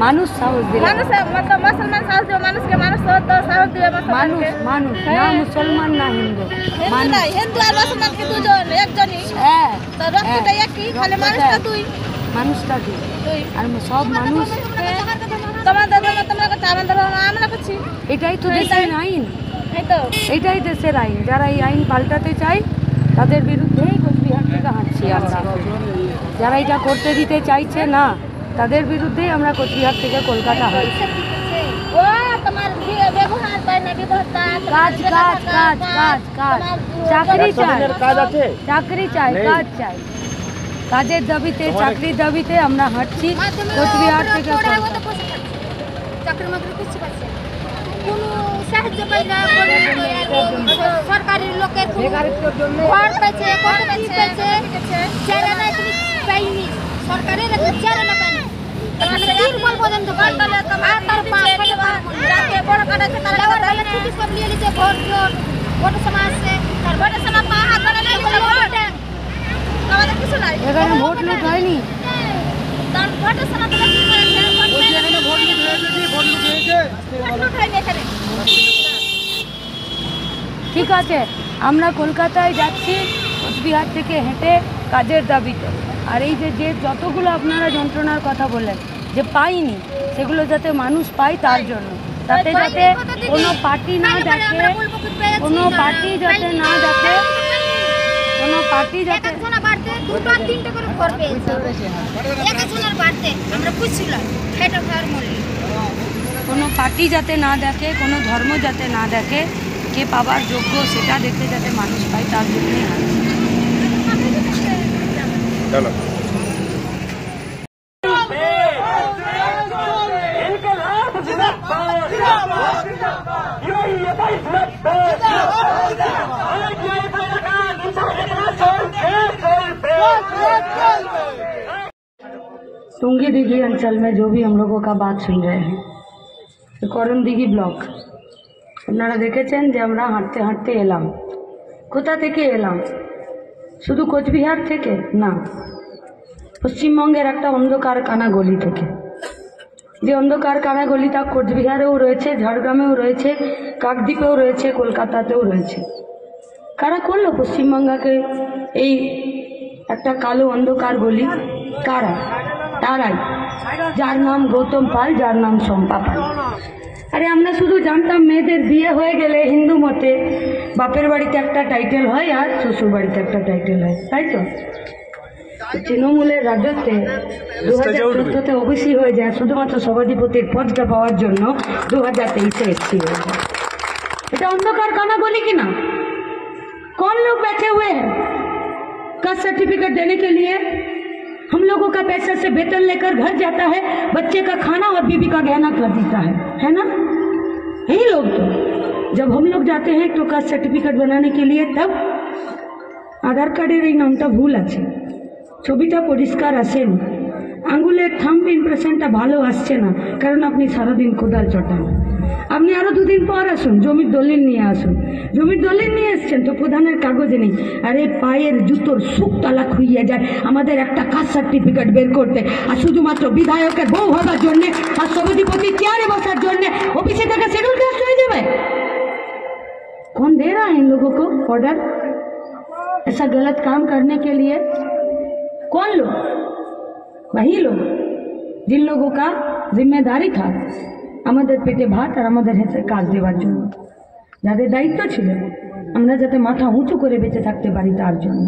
মানুষ সাহস দিবে, মানুষ मतलब মুসলমান সাহস দিবে মানুষকে, মানুষ তো সাহস দিবে মানুষ। মানুষ না মুসলমান না হিন্দু, মানুষ। হিন্দু আর মুসলমান কি দুজন একজনই? হ্যাঁ, তো রক্তটা একই, খালি মানুষটা দুই, মানুষটা দুই আর সব মানুষ। তোমাদের ধর্ম তোমরা করছো, আমাদের ধর্ম আমরা করছি। এটাই তো দেশের আইন, এটাই দেশের আইন। যারা এই আইন পাল্টাতে চায় তাদের বিরুদ্ধেই কোচবিহার থেকে হাঁটছি আমরা। যারা এটা করতে দিতে চাইছে না তাদের বিরুদ্ধেই আমরা কোচবিহার থেকে কলকাতা হয়। কাজ কাজ কাজ কাজ কাজ, চাকরি চাই, চাকরি চাই, কাজ চাই। কাজের দাবিতে, চাকরির দাবিতে আমরা হাঁটছি কোচবিহার থেকে কলকাতা। চাকরির মাত্র কিছু পাচ্ছে কোনো সাহায্য পাই না, সরকারি লোকের বেকারত্বের জন্য ঘর পাইছে, কত পাইছে, চারা না তুমি পাইনি, সরকারের চারা না পাইনি। তিরপল পর্যন্ত আর তার রাতে বড় কাটাছে, তারা বলে ছুটি সব নিয়ে নিচ্ছে। ভোট ভোট সময় আসছে, তার ভোটের সময় পা হাত ধরে নাই ভোট, আমাদের কিছু নাই। এখানে ভোট লুট হয়নি, তার ভোটের সময় তোমরা কি করেছে? ভোট লুট হয়েছে, ভোট লুট হয়নি এখানে। ঠিক আছে, আমরা কলকাতায় যাচ্ছি কোচবিহার থেকে হেঁটে কাজের দাবিতে। আর এই যে যতগুলো আপনারা যন্ত্রণার কথা বললেন যে পাইনি, সেগুলো যাতে মানুষ পায় তার জন্য, তাতে যাতে কোনো পার্টি না দেখে, কোনো পার্টি যাতে না দেখে, কোনো পার্টি যাতে দুটো তিনটে করে ঘর পেয়েছে একজনের বাড়তে, আমরা বুঝছিলাম খেটে খাওয়ার মূল্য। কোনো পার্টি যাতে না দেখে, কোনো ধর্ম যাতে না দেখে, কে পাবার যোগ্য সেটা দেখে যাতে মানুষ পায় তার জন্যই আছে। टुंगी दिघी अंचल में जो भी हम लोगों का बात सुन रहे हैं, तो করণ দিঘি ব্লক আপনারা দেখেছেন যে আমরা হাঁটতে হাঁটতে এলাম। কোথা থেকে এলাম? শুধু কোচবিহার থেকে না, পশ্চিমবঙ্গের একটা অন্ধকার কানা গলি থেকে। যে অন্ধকার কানা গলিটা কোচবিহারেও রয়েছে, ঝাড়গ্রামেও রয়েছে, কাকদ্বীপেও রয়েছে, কলকাতাতেও রয়েছে। কারা করলো পশ্চিমবঙ্গকে এই একটা কালো অন্ধকার গলি? কারা? তারাই, যার নাম গৌতম পাল, যার নাম শম্পা পাল। আরে আমরা শুধু জানতাম মেয়েদের বিয়ে হয়ে গেলে হিন্দু মতে বাপের বাড়িতে একটা টাইটেল হয় আর শ্বশুর বাড়িতে একটা টাইটেল হয়, তাই তো? তৃণমূলের রাজত্বে 2014-তে ওবিসি হয়ে যায় শুধুমাত্র সভাধিপতির পদটা পাওয়ার জন্য, 2023-ए एससी হয়ে যায়। এটা অন্ধকার কানা গলি কিনা? कौन लोग बैठे हुए हैं कास्ट सर्टिफिकेट देने के लिए? हम लोगों का पैसा से वेतन लेकर घर जाता है, बच्चे का खाना और बीबी का गहना कर देता है ना? यही लोग तो जब हम लोग जाते हैं तो कास्ट सर्टिफिकेट बनाने के लिए, तब आधार कार्डेर এই নামটা ভুল আছে, ছবিটা পরিষ্কার আসেনি, আঙ্গুলের থাম্ব ইমপ্রেশনটা ভালো আসছে না, কারণ আপনি সারাদিন কোদাল চটান। আপনি আরো দুদিন পর আসুন, জমির দলিল নিয়ে আসুন। জমির দলিল নিয়ে এসছেন তো প্রধানের কাগজে নেই। আরে পায়ের জুতোর সুখ তালা খুইয়ে যায় আমাদের একটা কাস্ট সার্টিফিকেট বের করতে, আর শুধুমাত্র বিধায়কের বউ হবার জন্য আর সভাধিপতি চেয়ারে বসার জন্য অফিসে থেকে শিডিউল কাস্ট হয়ে যাবে। कौन दे रहा है इन लोगों को ऑर्डर ऐसा गलत काम करने के लिए? कौन लोग? वही लोग जिन लोगों का जिम्मेदारी था আমাদের পেটে ভাত আর আমাদের হাতে কাজ দেওয়ার জন্য, যাদের দায়িত্ব ছিল আমরা যাতে মাথা উঁচু করে বেঁচে থাকতে পারি তার জন্য।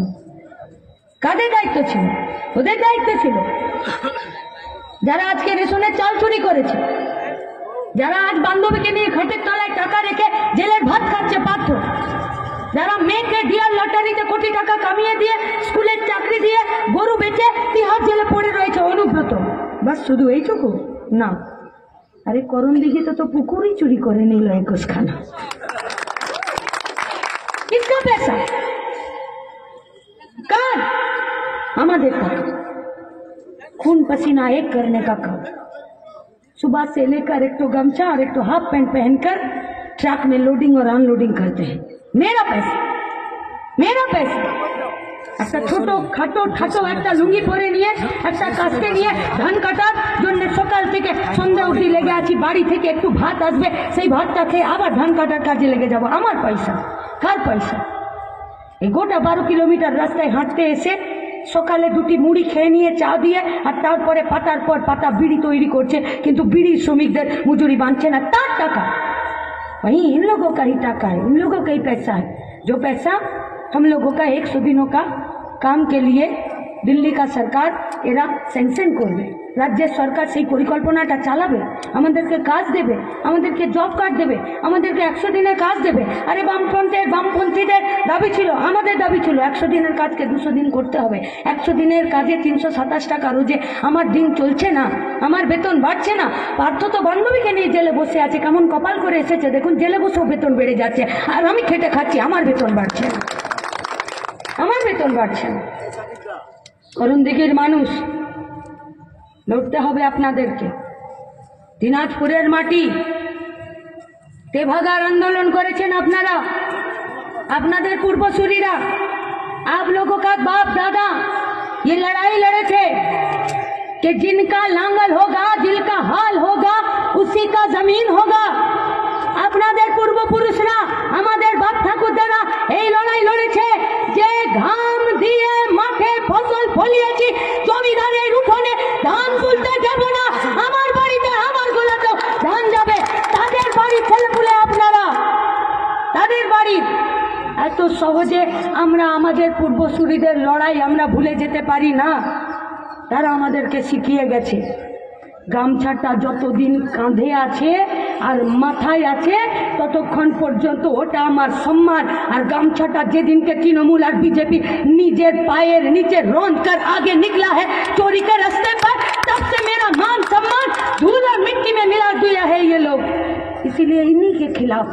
কাদের দায়িত্ব ছিল? ওদের দায়িত্ব ছিল। যারা আজকে রেশনের চাল চুরি করেছে, যারা আজ বান্ধবীকে নিয়ে খাটের তলায় টাকা রেখে জেলের ভাত খাচ্ছে পাত্র, যারা মেয়েকে ডিয়ার লটারিতে কোটি টাকা কামিয়ে দিয়ে স্কুলের চাকরি দিয়ে গরু বেচে তিহার জেলে পড়ে রয়েছে অনুব্রত, বাস শুধু এইটুকু না। अरे করণ দিঘিতে তো পুকুরই চুরি করে নিল 21 খানা। किसका पैसा? कार? हमारे का खून पसीना एक करने का काम। सुबह से लेकर एक तो गमछा और एक तो हाफ पैंट पहनकर ट्रक में लोडिंग और अनलोडिंग करते हैं। मेरा पैसा, मेरा पैसा। একটা ছোট খাটো ঠাটো একটা লুঙ্গি পরে নিয়ে একটা কাস্তে নিয়ে ধান কাটার জন্য সকাল থেকে সন্ধ্যা অবধি লেগে আছি। বাড়ি থেকে একটু ভাত আসবে, সেই ভাতটা খেয়ে আবার ধান কাটার কাজে লেগে যাব। আমার পয়সা, কার পয়সা? এই গোটা 12 কিলোমিটার রাস্তায় হাঁটতে এসে সকালে দুটি মুড়ি খেয়ে নিয়ে চা দিয়ে আর তারপরে পাতার পর পাতা বিড়ি তৈরি করছে, কিন্তু বিড়ি শ্রমিকদের মজুরি বাঁধছে না, তার টাকা। वहीं इन लोगों का ही टाका है, इन लोगों का ही पैसा है। जो पैसा हम लोगों का 100 दिनों का काम के लिए दिल्ली का सरकार एरा सैंक्शन করবে, রাজ্য সরকার সেই পরিকল্পনাটা চালাবে, আমাদেরকে কাজ দেবে, আমাদেরকে জব কার্ড দেবে, আমাদেরকে 100 দিনের কাজ দেবে। আরে বামপন্থীদের দাবি ছিল, আমাদের দাবি ছিল 100 দিনের কাজকে 200 দিন করতে হবে। 100 দিনের কাজে 327 টাকা রোজে। আমার দিন চলছে না, আমার বেতন বাড়ছে না। পার্থ তো বান্ধবীকে নিয়ে জেলে বসে আছে, কেমন কপাল করে এসেছে দেখুন। জেলে বসেও বেতন বেড়ে যাচ্ছে, আর আমি খেটে খাচ্ছি, আমার বেতন বাড়ছে না, আমার বেতন বাড়ছে না। করণদিঘির মানুষ, লড়তে হবে আপনাদেরকে। দিনাজপুরের মাটি, তেভাগার আন্দোलन করেছেন আপনারা, আপনাদের পূর্বসূরীরা। आप लोगों का बाप दादा ये लड़ाई लड़े थे कि जिनका लांगल होगा, दिल का हाल होगा, उसी का जमीन होगा। আপনাদের পূর্বপুরুষরা, আমাদের বাপ ঠাকুরদারা এই লড়াই লড়েছে যে ঘাম দিয়ে মাঠে ফসল ফলিয়েছি, জমিদারের উঠোনে ধান তুলতে যাব না, আমার বাড়িতে আমার গোলাতেও ধান যাবে। তাদের বাড়ির ছেলেপুলে আপনারা, তাদের বাড়ি। এত সহজে আমরা আমাদের পূর্বসূরীদের লড়াই আমরা ভুলে যেতে পারি না। তারা আমাদেরকে শিখিয়ে গেছে গামছাটা যতদিন কাঁধে আছে আর মাথায় আছে ততক্ষণ পর্যন্ত ওটা আমার সম্মান। আর গামছাটা যেদিনকে তৃণমূল আর बीजेपी নিজের পায়ের নিচে रौंद कर आगे निकला है चोरी के रास्ते पर, तब से मेरा मान सम्मान धूल और मिट्टी में मिला दिया है ये लोग। इसीलिए इन्हीं के खिलाफ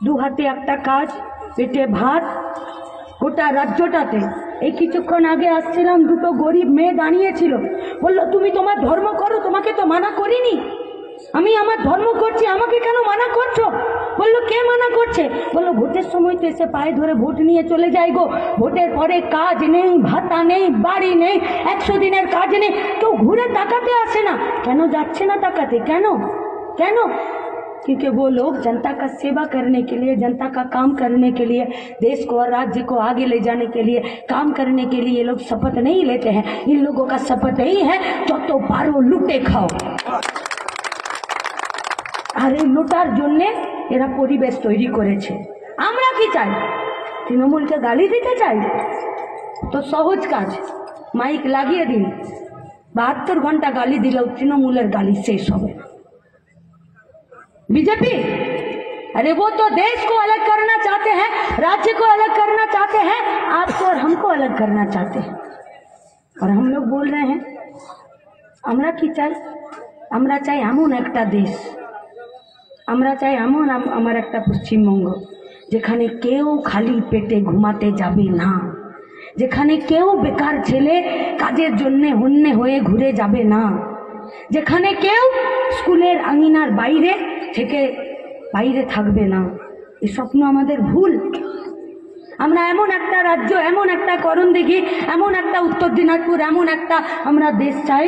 दो हाथे একটা কাজ, পেটে ভাত, গোটা রাজ্যটাতে। এই কিছুক্ষণ আগে আসছিলাম, দুটো গরিব মেয়ে দাঁড়িয়েছিল, বললো তুমি তোমার ধর্ম করো, তোমাকে তো মানা করিনি। আমি আমার ধর্ম করছি, আমাকে কেন মানা করছো? বললো কে মানা করছে? বললো ভোটের সময় তো এসে পায়ে ধরে ভোট নিয়ে চলে যাই গো, ভোটের পরে কাজ নেই, ভাতা নেই, বাড়ি নেই, 100 দিনের কাজ নেই, কেউ ঘুরে তাকাতে আসে না। কেন যাচ্ছে না তাকাতে? কেন কেন? क्योंकि वो लोग जनता का सेवा करने के लिए, जनता का काम करने के लिए, देश को और राज्य को आगे ले जाने के लिए काम करने के लिए ये लोग शपथ नहीं लेते हैं। इन लोगों का शपथ यही है जो पारो लुटे खाओ। আর এই লুটার জন্যে এরা পরিবেশ তৈরি করেছে। আমরা কি চাই? তৃণমূলকে গালি দিতে চাই? তো সহজ কাজ, মাইক লাগিয়ে দিন, 72 ঘন্টা গালি দিলেও তৃণমূলের গালি শেষ হবে। बीजेपी, अरे वो तो देश को अलग करना चाहते हैं, राज्य को अलग करना चाहते हैं, आपको और हमको अलग करना चाहते हैं। और हम लोग बोल रहे हैं আমরা কি চাই? আমরা চাই এমন একটা দেশ, আমরা চাই এমন আমার একটা পশ্চিমবঙ্গ যেখানে কেউ খালি পেটে ঘুমাতে যাবে না, যেখানে কেউ বেকার ছেলে কাজের জন্য হন্যে হয়ে ঘুরে যাবে না, যেখানে কেউ স্কুলের আঙিনার বাইরে থেকে বাইরে থাকবে না। এই স্বপ্ন আমাদের ভুল। আমরা এমন একটা রাজ্য, এমন একটা করণদিঘি, এমন একটা উত্তর দিনাজপুর, এমন একটা আমরা দেশ চাই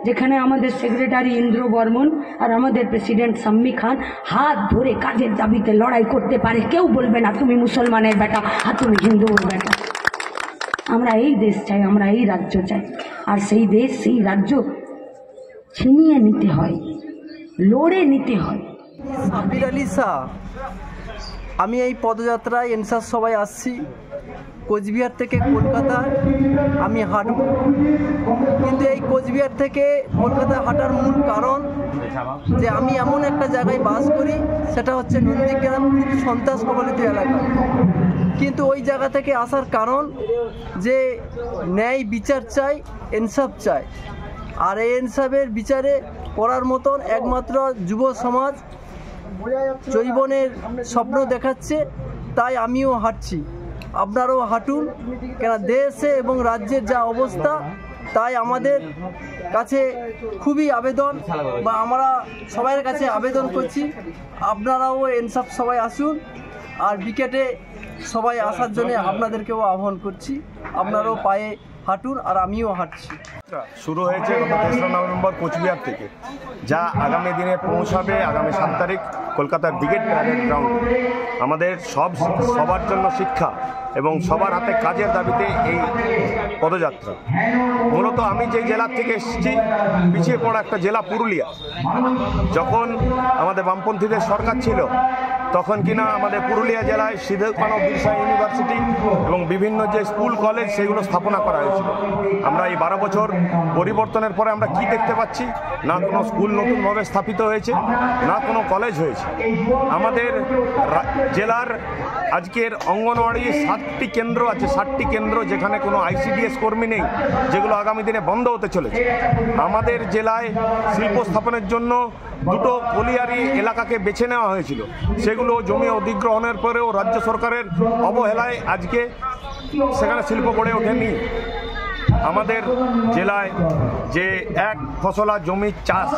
যেখানে আমাদের সেক্রেটারি ইন্দ্র বর্মন আর আমাদের প্রেসিডেন্ট শাম্মী খান হাত ধরে কাজের দাবিতে লড়াই করতে পারে। কেউ বলবে না তুমি মুসলমানের বেটা আর তুমি হিন্দুর বেটা। আমরা এই দেশ চাই, আমরা এই রাজ্য চাই। আর সেই দেশ, সেই রাজ্য ছিনিয়ে নিতে হয়, লড়ে নিতে হয়। সাব্বির আলী শাহ, আমি এই পদযাত্রায় এনসার সভায় আসছি কোচবিহার থেকে কলকাতা। আমি হাঁটব, কিন্তু এই কোচবিহার থেকে কলকাতা হাঁটার মূল কারণ যে আমি এমন একটা জায়গায় বাস করি, সেটা হচ্ছে নন্দীগ্রাম, খুব সন্ত্রাস কবলিত এলাকা। কিন্তু ওই জায়গা থেকে আসার কারণ যে ন্যায় বিচার চাই, ইনসাফ চাই। আর এই ইনসাফের বিচারে পড়ার মতন একমাত্র যুব সমাজ জৈবনের স্বপ্ন দেখাচ্ছে, তাই আমিও হাঁটছি, আপনারাও হাঁটুন। কেন দেশে এবং রাজ্যের যা অবস্থা, তাই আমাদের কাছে খুবই আবেদন বা আমরা সবাইয়ের কাছে আবেদন করছি, আপনারাও ইনসাফ সবাই আসুন, আর বিকেটে সবাই আসার জন্য আপনাদেরকেও আহ্বান করছি, আপনারাও পায়ে হাঁটুন আর আমিও হাঁটছি। শুরু হয়েছে গত 3রা নভেম্বর কোচবিহার থেকে, যা আগামী দিনে পৌঁছাবে আগামী 7 তারিখ কলকাতার ব্রিগেড প্যারেড গ্রাউন্ডে। আমাদের সবার জন্য শিক্ষা এবং সবার হাতে কাজের দাবিতে এই পদযাত্রা। মূলত আমি যে জেলার থেকে এসেছি, পিছিয়ে পড়া একটা জেলা পুরুলিয়া। যখন আমাদের বামপন্থীদের সরকার ছিল তখন কিনা আমাদের পুরুলিয়া জেলায় সিধু কানু বিরসা ইউনিভার্সিটি এবং বিভিন্ন যে স্কুল কলেজ সেগুলো স্থাপনা করা হয়েছিল। আমরা এই 12 বছর পরিবর্তনের পরে আমরা কি দেখতে পাচ্ছি? না কোনো স্কুল নতুনভাবে স্থাপিত হয়েছে, না কোনো কলেজ হয়েছে। আমাদের জেলার আজকের অঙ্গনওয়াড়ি 60টি কেন্দ্র আছে, 60টি কেন্দ্র যেখানে কোনো ICDS কর্মী নেই, যেগুলো আগামী দিনে বন্ধ হতে চলেছে। আমাদের জেলায় শিল্প স্থাপনের জন্য 2টো কলিয়ারি এলাকাকে বেছে নেওয়া হয়েছিল, সেগুলো জমি অধিগ্রহণের পরেও রাজ্য সরকারের অবহেলায় আজকে সেখানে শিল্প গড়ে ওঠেনি। আমাদের জেলায় যে এক ফসলা জমি চাষ,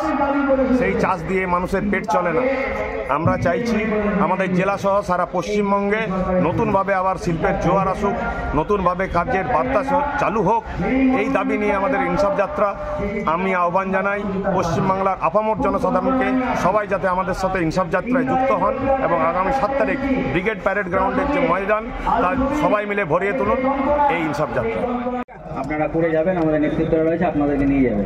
সেই চাষ দিয়ে মানুষের পেট চলে না। আমরা চাইছি আমাদের জেলাসহ সারা পশ্চিমবঙ্গে নতুনভাবে আবার শিল্পের জোয়ার আসুক, নতুনভাবে কার্যের বার্তা চালু হোক। এই দাবি নিয়ে আমাদের ইনসাফ যাত্রা। আমি আহ্বান জানাই পশ্চিমবাংলার আপামর জনসাধারণকে, সবাই যাতে আমাদের সাথে ইনসাফ যাত্রায় যুক্ত হন এবং আগামী 7 তারিখ ব্রিগেড প্যারেড গ্রাউন্ডের যে ময়দান, তা সবাই মিলে ভরিয়ে তুলুন এই ইনসাফ যাত্রা। আপনারা করে যাবেন, আমাদের নেতৃত্ব রয়েছে, আপনাদেরকে নিয়ে যাবে।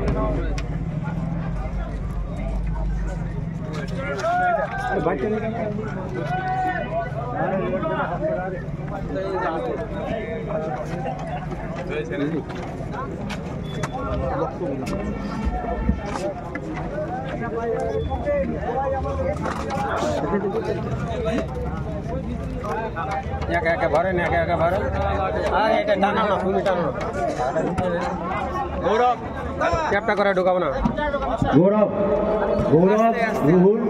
একা একা ভরেন, একা একা ভরেন, আর এটা টানা না, তুমি টানো না। গৌরব ক্যাপটা করে ঢোকাবো না। গৌরব, গৌরব, রুহুল,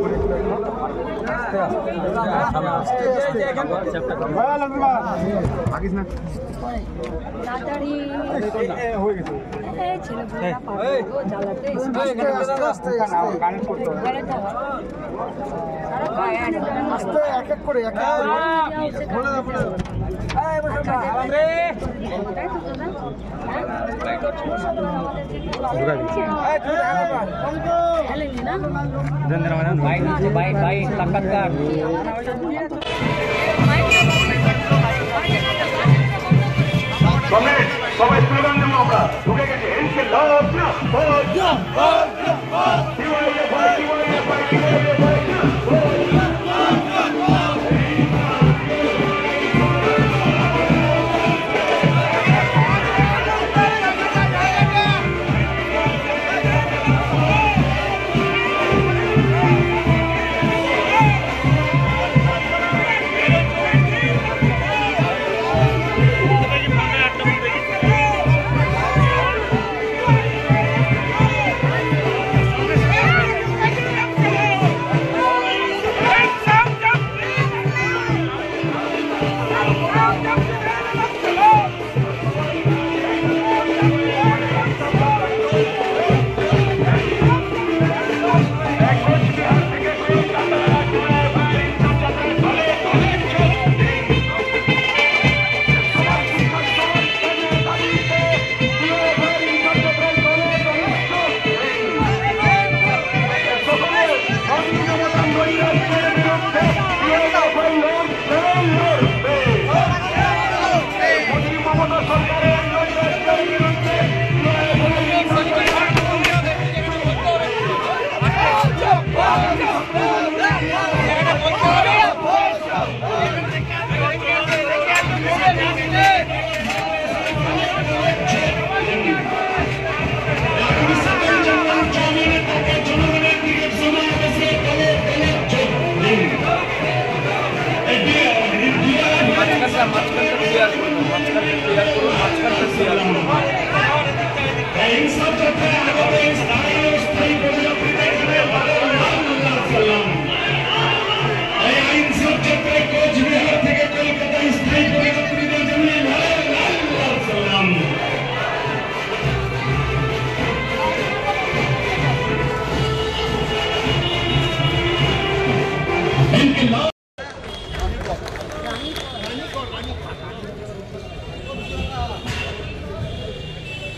সবাই স্লোগান দেবো আমরা, ঢুকে গেছে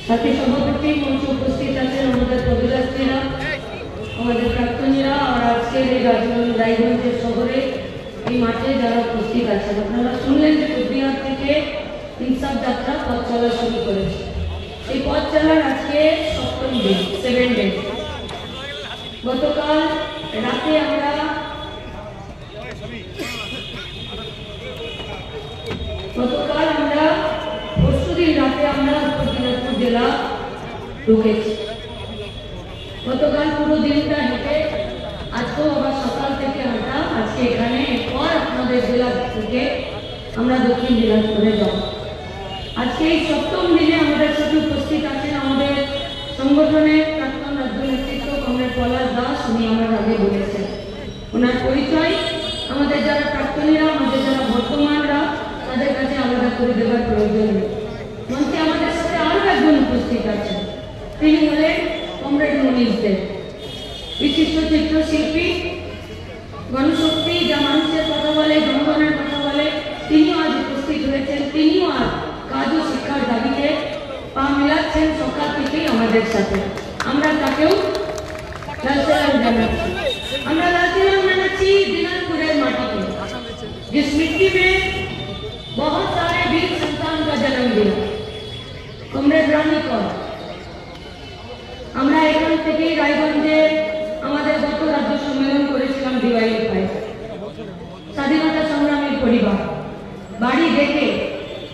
সাথে সভাপতি মঞ্চে উপস্থিত আছেন আমাদের প্রতিষ্ঠানীরা, আমাদের প্রাক্তনীরা, আর আজকের এই রায়গঞ্জের শহরে এই মাঠে যারা উপস্থিত আছেন। আপনারা শুনলেন যে কুচবিহার থেকে ইনসাফ যাত্রা পথ চলা শুরু করেছে। এই পথ চলার আজকে 7ম দিন, 7 ডে। গতকাল রাতে আমরা পরশুদিন রাতে আমরা উত্তর দিনাজপুর জেলা ঢুকেছি। গতকাল পুরো দিনটা হেঁটে আজকেও আবার সকাল থেকে হাঁটা, আজকে এখানে এরপর আপনাদের জেলা থেকে আমরা দক্ষিণ দিনাজপুরে যাব। আজকে এই 7ম দিনে আমাদের সাথে উপস্থিত আছেন আমাদের সংগঠনের প্রাক্তন রাজ্য নেতৃত্ব কমরেড পলাশ দাস। উনি আমার আগে বলেছেন, ওনার পরিচয় আমাদের যারা প্রাক্তনীরা, আমাদের যারা বর্তমানরা, তাদের কাছে আলাদা করে দেওয়ার প্রয়োজন নেই। মঞ্চে আমাদের সাথে আরও একজন উপস্থিত আছেন, তিনি হলেন কমরেড মনীষ দেব, বিশিষ্ট চিত্রশিল্পী, গণশক্তি, যা মানুষের কথা বলে, জনগণের কথা বলে, তিনিও আজ উপস্থিত হয়েছেন। তিনিও আজ কাজ ও শিক্ষার দাবিতে পা মেলাচ্ছেন সকাল থেকেই আমাদের সাথে। আমরা তাকেও লাল সালাম জানাচ্ছি। আমরা লাল সালাম জানাচ্ছি दिनाजपुर माटी के, जिस मिट्टी में बहुत सारे वीर संतान का जन्म दिया। कमरेड रानी कौर, আমরা এখান থেকে রায়গঞ্জে আমাদের গত রাজ্য সম্মেলন করেছিলাম ডিওয়াইএফআই, স্বাধীনতা সংগ্রামীর পরিবার। বাড়ি দেখে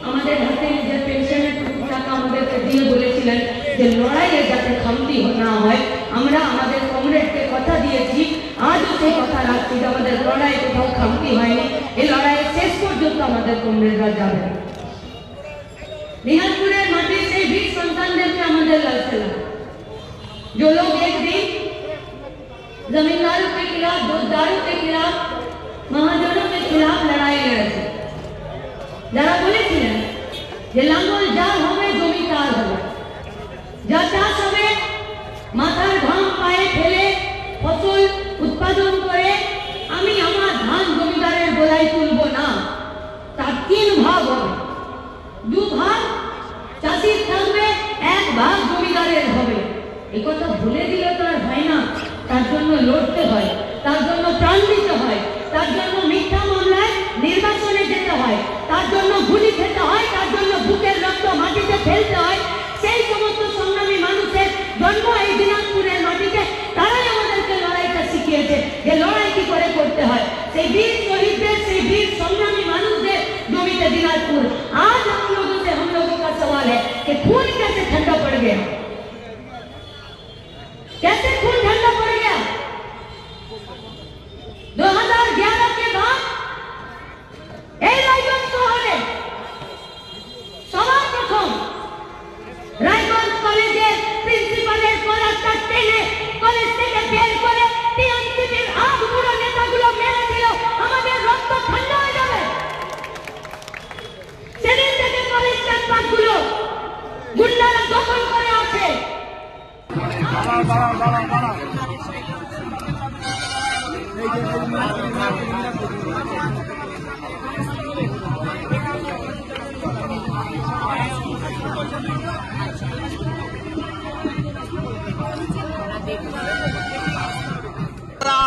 আমাদের হাতে নিজের পেনশনের টাকা আমাদেরকে দিয়ে বলেছিলেন যে লড়াইয়ে যাতে খামতি না হয়। আমরা আমাদের কমরেডকে কথা দিয়েছি, আজও সেই কথা রাখছি যে আমাদের লড়াই কোথাও খামতি হয়নি। এই লড়াইয়ের শেষ পর্যন্ত আমাদের কমরেডরা যাবে। দিনাজপুরের মাটির সেই বীর সন্তানদেরকে আমাদের লাল সালাম। जो लोग एक दिन जमींदारों के खिलाफ, दोस्तदारों के खिलाफ, महाजनों के खिलाफ लड़ाई लड़े थे, যারা বলেছিলেন যে লাঙ্গল যার হবে জমি তার হবে, যা চাষ হবে মাথার ঘাম পায়ে ফেলে ফসল উৎপাদন করে আমি আমার ধান জমিদারের গোলায় তুলব না, তার 3 ভাগ হবে। 2 ভাগ চাষির থাকবে, 1 ভাগ জমিদারের হবে। এই কথা ভুলে দিলে তো আর হয় না। তার জন্য লড়তে হয়, তার জন্য প্রাণ দিতে হয়, তার জন্য মিথ্যা মামলায় নির্বাচনে যেতে হয়, তার জন্য গুলি খেতে হয়, তার জন্য বুকের রক্ত মাটিতে ফেলতে হয়। সেই সমস্ত সংগ্রামী মানুষের জন্ম এই দিনাজপুরের মাটিতে, তারাই আমাদেরকে লড়াইটা শিখিয়েছে যে লড়াই কি করে করতে হয়। সেই বীর শহীদদের, সেই বীর সংগ্রামী মানুষদের জমিতে दिनाजपुर। आज हम लोगों का सवाल है कि खून कैसे ठंडा पड़ गया, कैसे खून ठंडा पड़ गया। 2011 के बाद रायगंज शहरे सवाल प्रथम रायगंज कॉलेजेर प्रिंसिपालेर कलारटा टेने कलेज থেকে বের করে টিএমসিপির আধগুলো নেতাগুলো মেরে দিল। আমাদের রক্ত ঠান্ডা হয়ে যাবে। সেদিন থেকে কলেজ ক্যাম্পাসগুলো গুন্ডারা দখল করে আছে।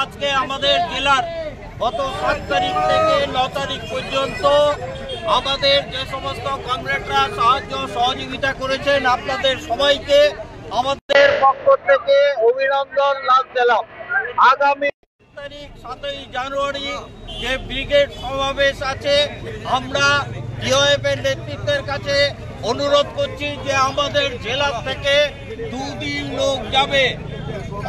আজকে আমাদের জেলার গত 7 তারিখ থেকে 9 তারিখ পর্যন্ত আমাদের যে সমস্ত কমরেডরা সাহায্য সহযোগিতা করেছেন, আপনাদের সবাইকে আমাদের পক্ষ থেকে অভিনন্দন জানালাম। আগামী তারিখ 7ই জানুয়ারি যে ব্রিগেড সমাবেশ আছে, আমরা ডিওএফের নেতৃত্বের কাছে অনুরোধ করছি যে আমাদের জেলা থেকে 2 দিন লোক যাবে,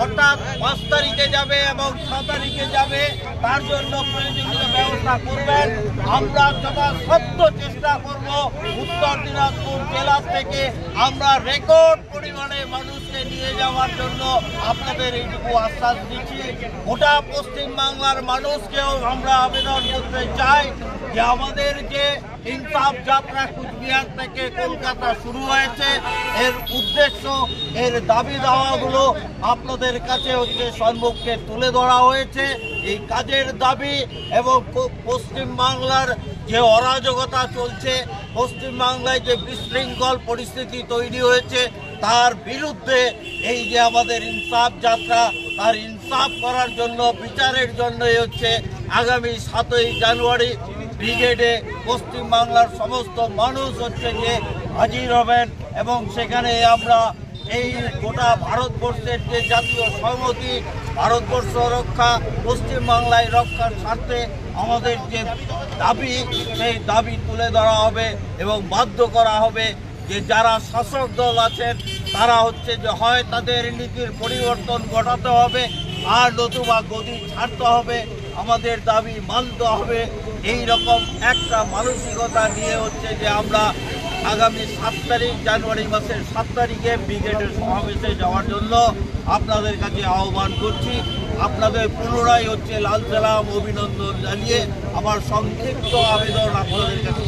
অর্থাৎ 5 তারিখে যাবে এবং 6 তারিখে যাবে। তার জন্য প্রয়োজনীয় ব্যবস্থা করবেন। আমরা যথাসাধ্য চেষ্টা করব উত্তর দিনাজপুর জেলা থেকে আমরা রেকর্ড পরিমাণে মানুষকে নিয়ে যাওয়ার জন্য আপনাদের এইটুকু আশ্বাস দিচ্ছি। গোটা পশ্চিমবাংলার মানুষকেও আমরা আবেদন করতে চাই যে আমাদের যে ইনসাফ যাত্রা কুচবিহার থেকে কলকাতা শুরু হয়েছে, এর উদ্দেশ্য, এর দাবি দাওয়াগুলো আপনাদের কাছে সম্মুখে তুলে ধরা হয়েছে। এই কাজের দাবি এবং পশ্চিমবাংলার যে অরাজকতা চলছে, পশ্চিমবাংলায় যে বিশৃঙ্খল পরিস্থিতি তৈরি হয়েছে তার বিরুদ্ধে এই যে আমাদের ইনসাফ যাত্রা, তার ইনসাফ করার জন্য, বিচারের জন্যই হচ্ছে আগামী 7ই জানুয়ারি ব্রিগেডে পশ্চিমবাংলার সমস্ত মানুষ হচ্ছে যে হাজির হবেন এবং সেখানে আমরা এই গোটা ভারতবর্ষের যে জাতীয় সংহতি, ভারতবর্ষ রক্ষা, পশ্চিমবাংলায় রক্ষার স্বার্থে আমাদের যে দাবি, সেই দাবি তুলে ধরা হবে এবং বাধ্য করা হবে যে যারা শাসক দল আছেন তারা হচ্ছে যে হয় তাদের নীতির পরিবর্তন ঘটাতে হবে আর নতুবা গদি ছাড়তে হবে, আমাদের দাবি মানতে হবে। এই রকম একটা মানসিকতা নিয়ে হচ্ছে যে আমরা আগামী 7 তারিখ, জানুয়ারি মাসের 7 তারিখে ব্রিগেডের সমাবেশে যাওয়ার জন্য আপনাদের কাছে আহ্বান করছি। আপনাদের পুনরায় হচ্ছে লাল সালাম অভিনন্দন জানিয়ে আমার সংক্ষিপ্ত আবেদন আপনাদের কাছে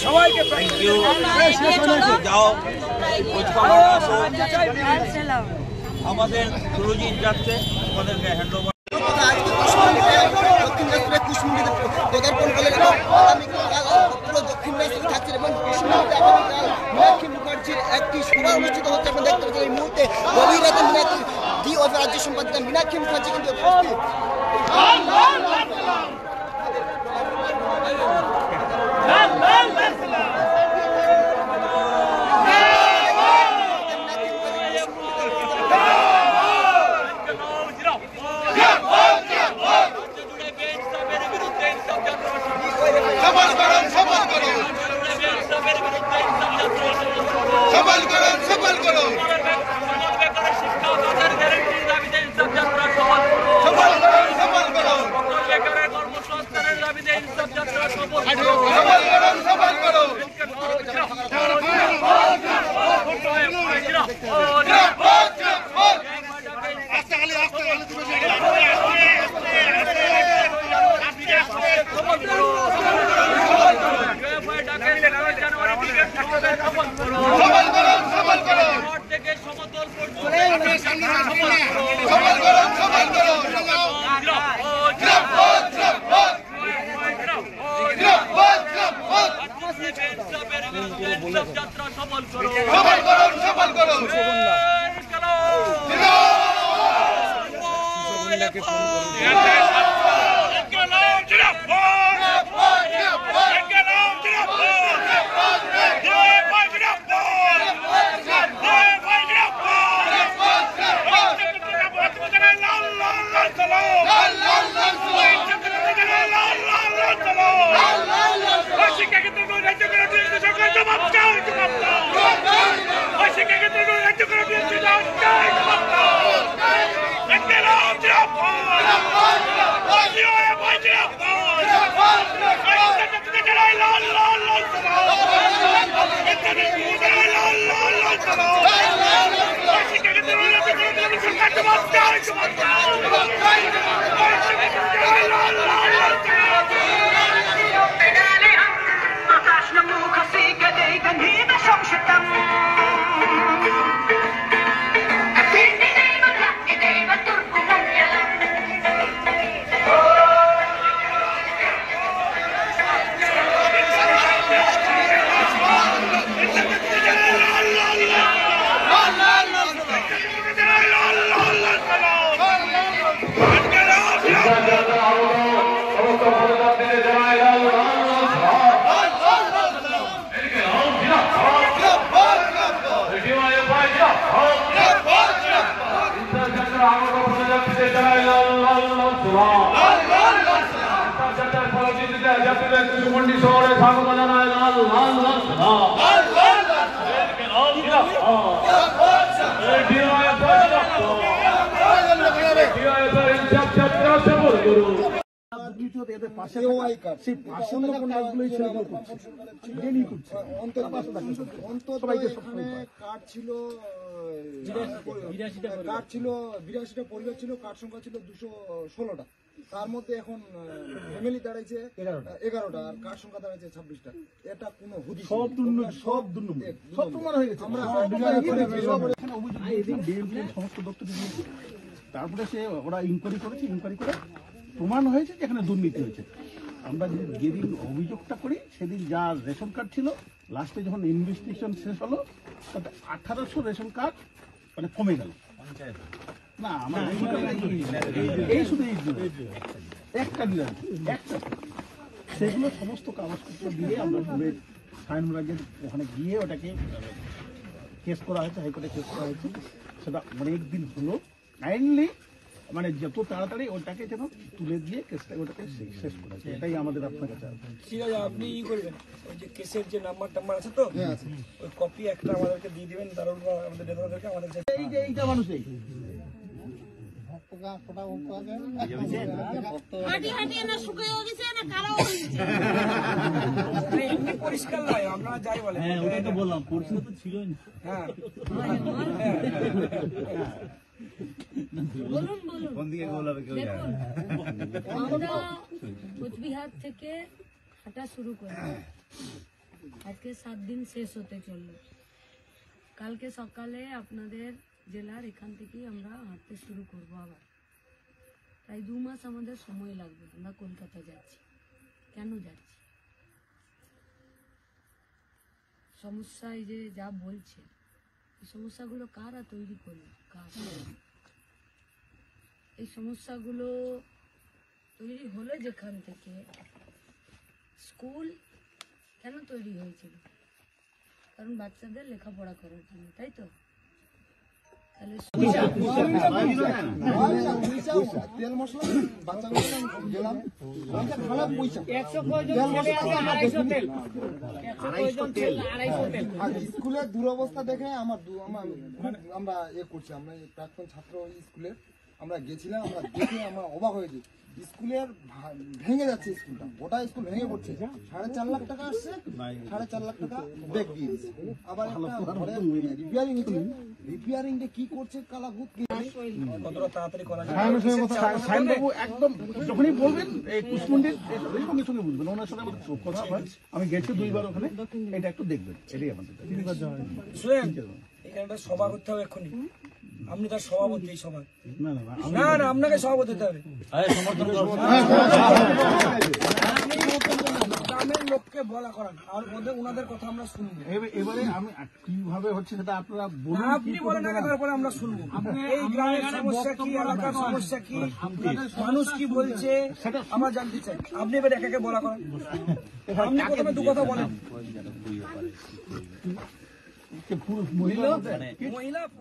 সবাইকে থ্যাংক ইউ। যাও আমাদের সুরজিৎ যাচ্ছে, আমাদেরকে হ্যান্ড ওভার। পদার্পণ করলেন এবং পুরো দক্ষিণ রাজ্যে থাকছেন এবং মীনাক্ষী মুখার্জির একটি সভা অনুষ্ঠিত হচ্ছে। আপনি দেখতে পাচ্ছেন এই মুহূর্তে গভীর রাতে মীনাক্ষী রাজ্য সম্পাদিকা মীনাক্ষী মুখার্জি কিন্তু উপস্থিত। শহরে কার্ড ছিল 82টা পরিবার ছিল, কার্ড সংখ্যা ছিল 216টা। তার মধ্যে এখন ফ্যামিলি দাঁড়াইছে 11টা আর কার্ড সংখ্যা দাঁড়াইছে 26টা। এটা কোনো হুদি সব প্রমাণ হয়ে গেছে। সমস্ত দপ্তর তারপরে সে ওরা ইনকোয়ারি করেছে, ইনকোয়ারি করে প্রমাণ হয়েছে যে এখানে দুর্নীতি হয়েছে। আমরা যেদিন অভিযোগটা করি সেদিন যা রেশন কার্ড ছিল, লাস্টে যখন ইনভেস্টিগেশন শেষ হলো তাতে 1800 রেশন কার্ড মানে কমে গেল। না আমার এই শুধু একটা ডিলার একটা, সেগুলো সমস্ত কাগজপত্র দিয়ে আমরা সায়ন রাজ্যের ওখানে গিয়ে ওটাকে কেস করা হয়েছে, হাইকোর্টে কেস করা হয়েছে। সেটা অনেক দিন হলো, কাইন্ডলি মানে যত তাড়াতাড়ি ওটাকে যেন তুলে দিয়ে কেসটা ওটাকে শেষ করা যায়, এটাই আমাদের আপনার কাছে। ঠিক আছে, আপনি ই করবেন, ওই যে কেসের যে নাম্বার টাম্বার আছে তো ওই কপি একটা আমাদেরকে দিয়ে দিবেন, দারুণ আমাদের নেতাদেরকে। আমাদের এই যে এইটা মানুষ এই পরিষ্কার নয়, আপনারা যাই বলেন। হ্যাঁ ওটাই তো বললাম, পরিষ্কার তো ছিলই না। হ্যাঁ আমরা কোচবিহার থেকে হাঁটা শুরু করি, আজকে 7 দিন শেষ হতে চললো। কালকে সকালে আপনাদের জেলার এখান থেকেই আমরা হাঁটতে শুরু করবো। আবার প্রায় 2 মাস আমাদের সময় লাগবে। আমরা কলকাতা যাচ্ছি। কেন যাচ্ছি? সমস্যা এই যে যা বলছে, এই সমস্যাগুলো কারা তৈরি করলো? এই সমস্যাগুলো তৈরি হলো যেখান থেকে স্কুল কেন তৈরি হয়েছিল? কারণ বাচ্চাদের লেখাপড়া করার জন্য, তাই তো? তাহলে তেল মশলা স্কুলের দুরবস্থা দেখে আমরা করছি, আমরা প্রাক্তন ছাত্র স্কুলের আমরা গেছিলাম, আমরা দেখে আমরা অবাক হয়েছি। স্কুলের ভেঙে যাচ্ছে, স্কুলটা গোটা স্কুল ভেঙে পড়ছে। 4.5 লাখ টাকা আসছে, 4.5 লাখ টাকা ব্যাগ দিয়ে দিচ্ছে। আবার রিপেয়ারিং হচ্ছে, রিপেয়ারিংটা কি করছে কালাভূত কতটা তাড়াতাড়ি করা যায়। সায়নবাবু একদম যখনই বলবেন এই কুশমন্ডির সঙ্গে সঙ্গে বুঝবেন, ওনার সাথে আমাদের কথা হয়। আমি গেছি 2 বার ওখানে, এটা একটু দেখবেন, এটাই আমাদের। এখানে একটা সভা করতে হবে এক্ষুনি, আপনি তার সভাপতি এই সভায়। না না আপনাকে সভাপতি হতে হবে, গ্রামের লোককে বলা করান, আর ওনাদের কথা আমরা শুনবো। এবারে আমি কিভাবে হচ্ছে সেটা আপনারা বলুন, আপনি বলেন, তারপরে আমরা শুনবো এই গ্রামের সমস্যা কি, এলাকার সমস্যা কি, মানুষ কি বলছে আমরা জানতে চাই। আপনি এবার একে বলা করান, আপনি প্রথমে 2 কথা বলেন। মহিলা